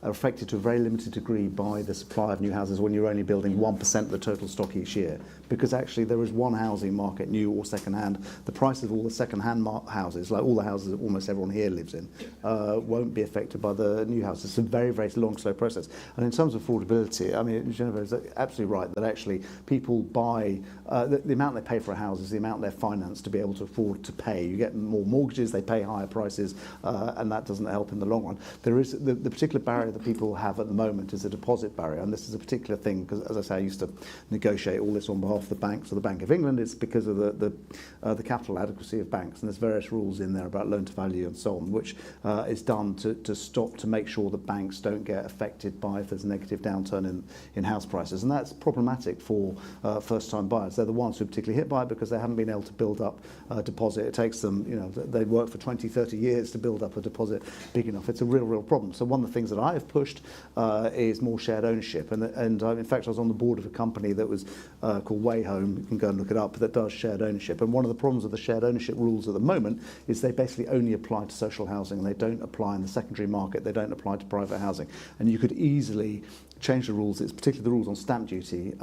are affected to a very limited degree by the supply of new houses when you're only building 1% of the total stock each year. Because actually there is one housing market, new or second-hand. The price of all the second-hand houses, like all the houses that almost everyone here lives in, won't be affected by the new houses. It's a very, very long, slow process. And in terms of affordability, I mean, Jennifer is absolutely right that actually people buy, the amount they pay for a house is the amount they're financed to be able to afford to pay. You get more mortgages, they pay higher prices, and that doesn't help in the long run. There is the particular barrier barrier that people have at the moment is a deposit barrier, and this is a particular thing because, as I say, I used to negotiate all this on behalf of the banks. So the Bank of England, it's because of the capital adequacy of banks, and there's various rules in there about loan to value and so on, which is done to make sure that banks don't get affected by if there's a negative downturn in house prices, and that's problematic for first-time buyers. They're the ones who are particularly hit by it because they haven't been able to build up a deposit. It takes them, they work for 20, 30 years to build up a deposit big enough. It's a real problem. So one of the things that I have pushed is more shared ownership, and in fact I was on the board of a company that was called Way Home, you can go and look it up, that does shared ownership. And one of the problems with the shared ownership rules at the moment is they basically only apply to social housing, and they don't apply in the secondary market, they don't apply to private housing. And you could easily change the rules, it's particularly the rules on stamp duty,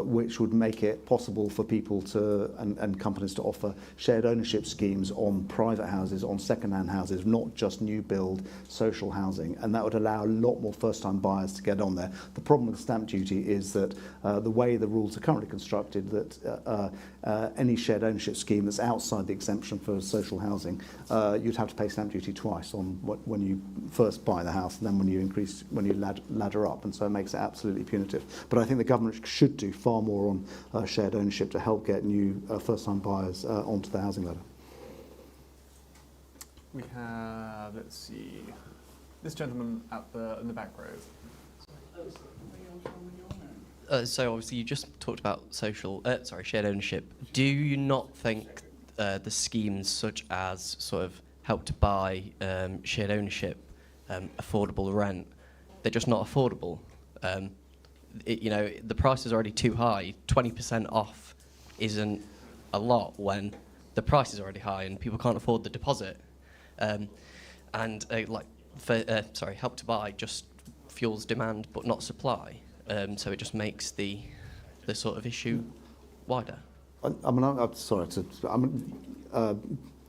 which would make it possible for people to and companies to offer shared ownership schemes on private houses, on second-hand houses, not just new build social housing, and that would allow a lot more first-time buyers to get on there. The problem with stamp duty is that the way the rules are currently constructed, that any shared ownership scheme that's outside the exemption for social housing, you'd have to pay stamp duty twice on when you first buy the house, and then when you ladder up, and so it makes it absolutely punitive. But I think the government should do far more on shared ownership to help get new first-time buyers onto the housing ladder. We have, let's see, this gentleman in the back row. So obviously you just talked about shared ownership. Do you not think the schemes such as sort of Help to Buy, shared ownership, affordable rent, they're just not affordable? The price is already too high. 20% off isn't a lot when the price is already high and people can't afford the deposit. Help to Buy just fuels demand but not supply. So it just makes the sort of issue wider. I'm sorry to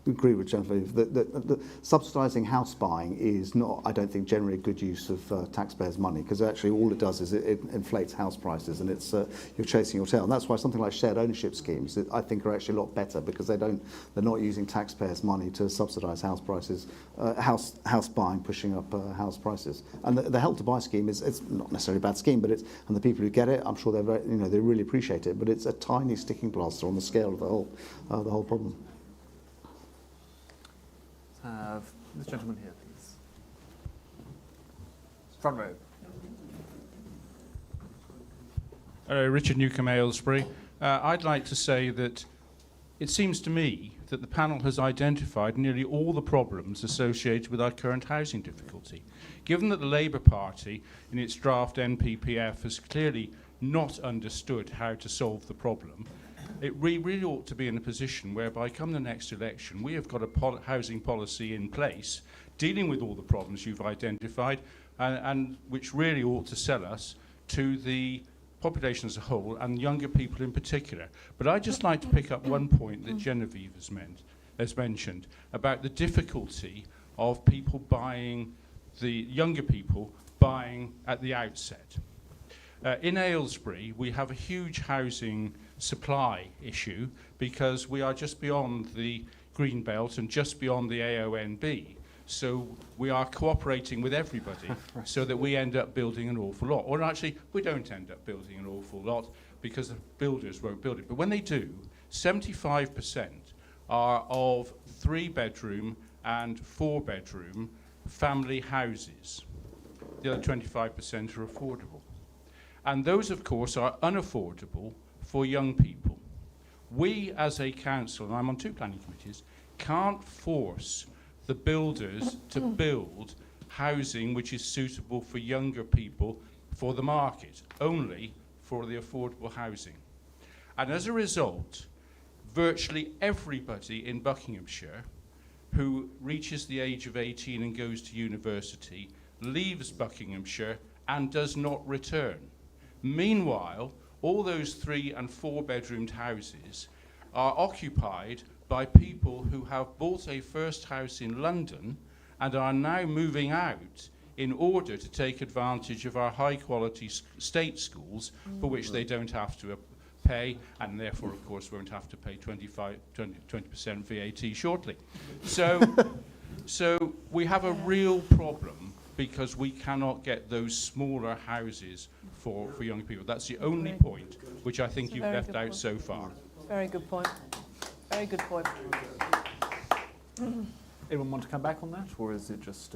agree with Genevieve that subsidising house buying is not, I don't think, generally a good use of taxpayers' money, because actually all it does is it inflates house prices, and it's you're chasing your tail. And that's why something like shared ownership schemes, I think, are actually a lot better, because they're not using taxpayers' money to subsidise house prices, house buying, pushing up house prices. And the Help to Buy scheme it's not necessarily a bad scheme, but and the people who get it, I'm sure they really appreciate it, but it's a tiny sticking plaster on the scale of the whole problem. Have this gentleman here, please. Front row. Hello, Richard Newcomb, Aylesbury. I'd like to say that it seems to me that the panel has identified nearly all the problems associated with our current housing difficulty. Given that the Labour Party, in its draft NPPF, has clearly not understood how to solve the problem, we really ought to be in a position whereby, come the next election, we have got a housing policy in place dealing with all the problems you've identified, and which really ought to sell us to the population as a whole and younger people in particular. But I'd just like to pick up one point that Genevieve has mentioned about the difficulty of people buying, the younger people buying at the outset. In Aylesbury, we have a huge housing supply issue because we are just beyond the green belt and just beyond the AONB. So we are cooperating with everybody so that we end up building an awful lot. Or actually, we don't end up building an awful lot because the builders won't build it. But when they do, 75% are of 3-bedroom and 4-bedroom family houses. The other 25% are affordable. And those, of course, are unaffordable for young people. We, as a council, and I'm on 2 planning committees, can't force the builders to build housing which is suitable for younger people for the market, only for the affordable housing. And as a result, virtually everybody in Buckinghamshire who reaches the age of 18 and goes to university leaves Buckinghamshire and does not return. Meanwhile, all those 3- and 4-bedroomed houses are occupied by people who have bought a first house in London and are now moving out in order to take advantage of our high-quality state schools, for which they don't have to pay, and therefore, of course, won't have to pay 20% VAT shortly. So we have a real problem because we cannot get those smaller houses for young people. That's the only point which I think you've left out so far. Very good point. Very good point. Anyone want to come back on that, or is it just...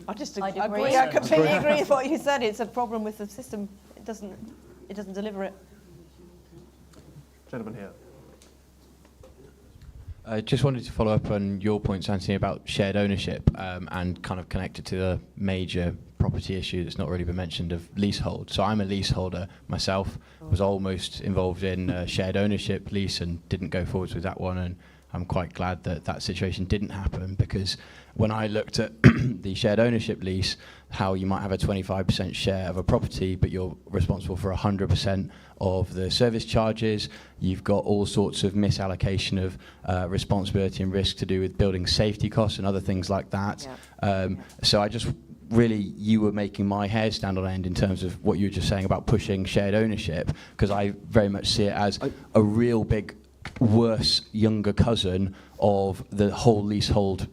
I just I'd agree. agree. I completely agree with what you said. It's a problem with the system. It doesn't deliver it. Gentleman here. I just wanted to follow up on your points, Anthony, about shared ownership and kind of connect it to the major property issue that's not really been mentioned of leasehold. So I'm a leaseholder myself, was almost involved in shared ownership lease and didn't go forwards with that one, and I'm quite glad that that situation didn't happen, because when I looked at the shared ownership lease, how you might have a 25% share of a property, but you're responsible for 100% of the service charges. You've got all sorts of misallocation of responsibility and risk to do with building safety costs and other things like that. Yeah. So I just really, you were making my hair stand on end in terms of what you were just saying about pushing shared ownership, because I very much see it as a real big, worse, younger cousin of the whole leasehold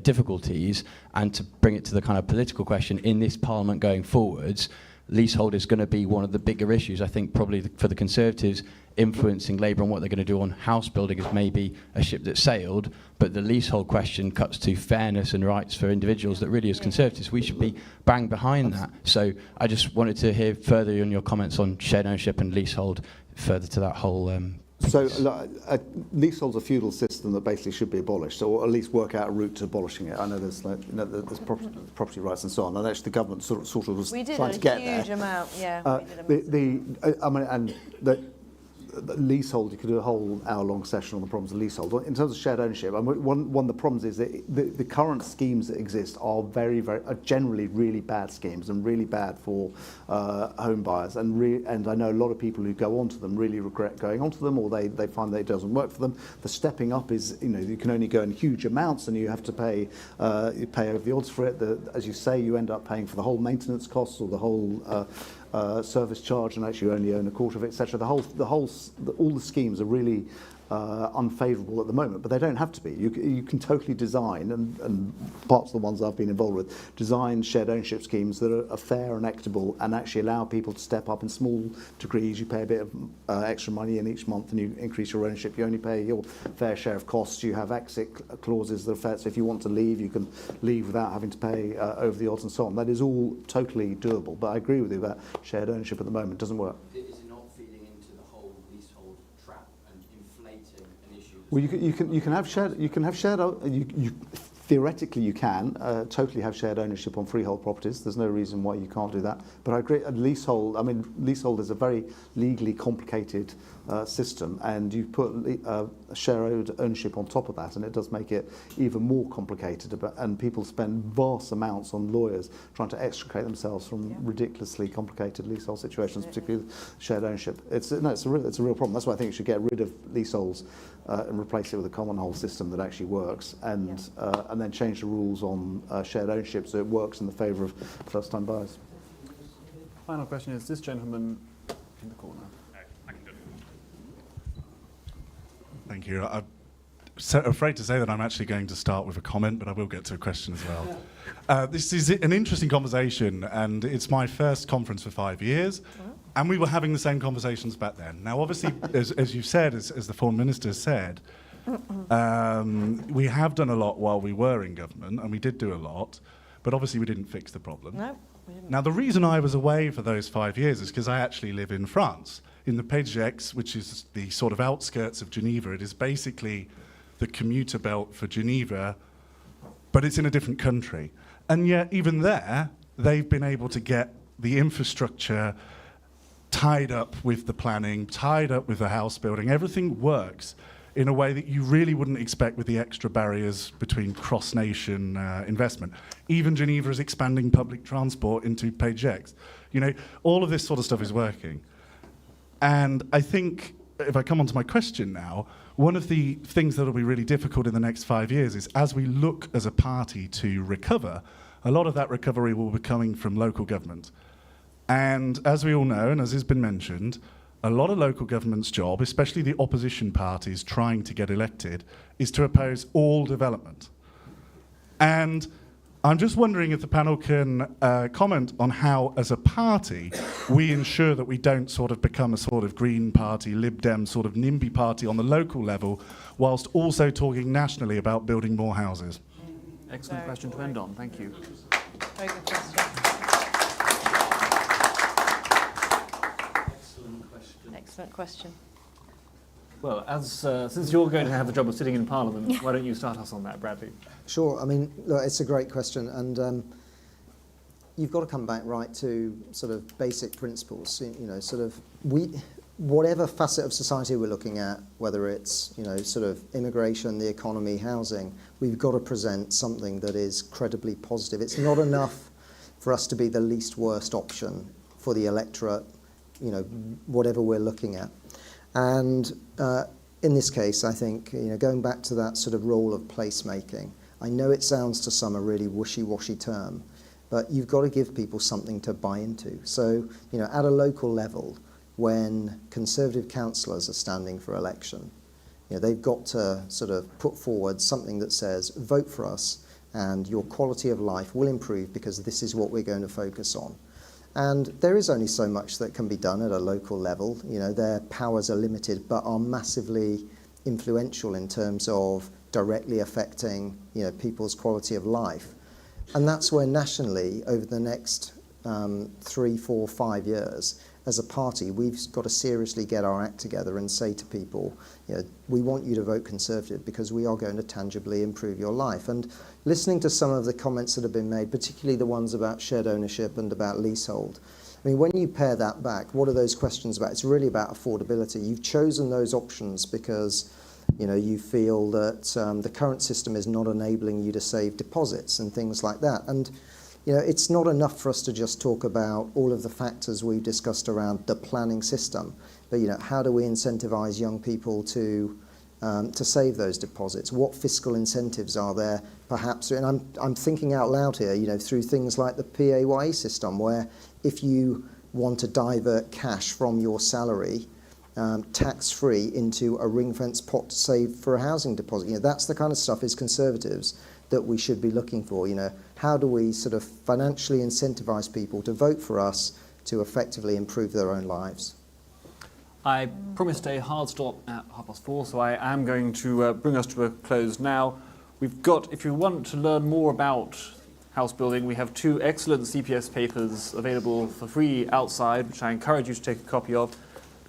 difficulties. And to bring it to the kind of political question in this parliament going forwards, leasehold is going to be one of the bigger issues. I think probably for the Conservatives, influencing Labour on what they're going to do on house building is maybe a ship that sailed, but the leasehold question cuts to fairness and rights for individuals that really, as Conservatives, we should be bang behind that. So I just wanted to hear further on your comments on shared ownership and leasehold, further to that whole So leasehold's a feudal system that basically should be abolished, or at least work out a route to abolishing it. I know there's there's property rights and so on, and actually the government sort of was trying to get there. We did a huge amount, yeah. The leasehold, you could do a whole hour-long session on the problems of leasehold. In terms of shared ownership, one of the problems is that the current schemes that exist are are generally really bad schemes and really bad for home buyers. And I know a lot of people who go onto them really regret going onto them, or they find that it doesn't work for them. The stepping up is, you can only go in huge amounts, and you have to pay over the odds for it. As you say, you end up paying for the whole maintenance costs or the whole service charge, and actually you only own a quarter of it, etc. All the schemes are really unfavourable at the moment, but they don't have to be. You can totally design, and parts of the ones I've been involved with, design shared ownership schemes that are fair and equitable and actually allow people to step up in small degrees. You pay a bit of extra money in each month and you increase your ownership. You only pay your fair share of costs. You have exit clauses that are fair, so if you want to leave, you can leave without having to pay over the odds and so on. That is all totally doable, but I agree with you that shared ownership at the moment doesn't work. Well, you can have shared. Theoretically, you can totally have shared ownership on freehold properties. There's no reason why you can't do that. But I agree. Leasehold. I mean, leasehold is a very legally complicated system, and you put shared ownership on top of that, and it does make it even more complicated. And people spend vast amounts on lawyers trying to extricate themselves from ridiculously complicated leasehold situations, particularly shared ownership. It's a real problem. That's why I think you should get rid of leaseholds and replace it with a common hold system that actually works, and then change the rules on shared ownership so it works in the favour of first-time buyers. Final question is this gentleman in the corner. Thank you. I'm so afraid to say that I'm actually going to start with a comment, but I will get to a question as well. This is an interesting conversation, and it's my first conference for 5 years, and we were having the same conversations back then. Now, obviously, as you've said, as the Foreign Minister said, we have done a lot while we were in government, and we did do a lot, but obviously we didn't fix the problem. No, we didn't. Now, the reason I was away for those 5 years is because I actually live in France, in the Pays d'Aix, which is the sort of outskirts of Geneva. It is basically the commuter belt for Geneva, but it's in a different country. And yet, even there, they've been able to get the infrastructure tied up with the planning, tied up with the house building. Everything works in a way that you really wouldn't expect with the extra barriers between cross-nation investment. Even Geneva is expanding public transport into Pays d'Aix. All of this sort of stuff is working. And I think, if I come on to my question now, one of the things that will be really difficult in the next 5 years is, as we look as a party to recover, a lot of that recovery will be coming from local government. And as we all know, and as has been mentioned, a lot of local government's job, especially the opposition parties trying to get elected, is to oppose all development. And I'm just wondering if the panel can comment on how, as a party, we ensure that we don't sort of become a sort of Green Party, Lib Dem sort of NIMBY party on the local level, whilst also talking nationally about building more houses. Excellent question to end on. Thank you. Very good question. Excellent question. Well, as since you're going to have the job of sitting in Parliament, why don't you start us on that, Bradley? Sure. I mean, look, it's a great question, and you've got to come back right to sort of basic principles. You know, sort of whatever facet of society we're looking at, whether it's sort of immigration, the economy, housing, we've got to present something that is credibly positive. It's not enough for us to be the least worst option for the electorate. Whatever we're looking at. And in this case, I think, going back to that sort of role of placemaking, I know it sounds to some a really wishy-washy term, but you've got to give people something to buy into. So, at a local level, when Conservative councillors are standing for election, they've got to sort of put forward something that says, vote for us and your quality of life will improve because this is what we're going to focus on. And there is only so much that can be done at a local level. Their powers are limited, but are massively influential in terms of directly affecting, people's quality of life. And that's where nationally, over the next 3, 4, 5 years, as a party, we've got to seriously get our act together and say to people, we want you to vote Conservative because we are going to tangibly improve your life. And listening to some of the comments that have been made, particularly the ones about shared ownership and about leasehold, I mean, when you pare that back, what are those questions about? It's really about affordability. You've chosen those options because you feel that the current system is not enabling you to save deposits and things like that. And it's not enough for us to just talk about all of the factors we've discussed around the planning system, but how do we incentivize young people to save those deposits? What fiscal incentives are there, perhaps? And I'm thinking out loud here, through things like the PAYE system, where if you want to divert cash from your salary tax-free into a ring-fence pot to save for a housing deposit, that's the kind of stuff as Conservatives that we should be looking for. How do we sort of financially incentivize people to vote for us to effectively improve their own lives? I promised a hard stop at 4:30, so I am going to bring us to a close now. We've got, if you want to learn more about house building, we have 2 excellent CPS papers available for free outside, which I encourage you to take a copy of.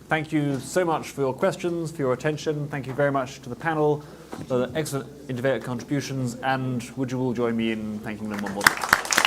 Thank you so much for your questions, for your attention. Thank you very much to the panel for the excellent innovative contributions, and would you all join me in thanking them one more time?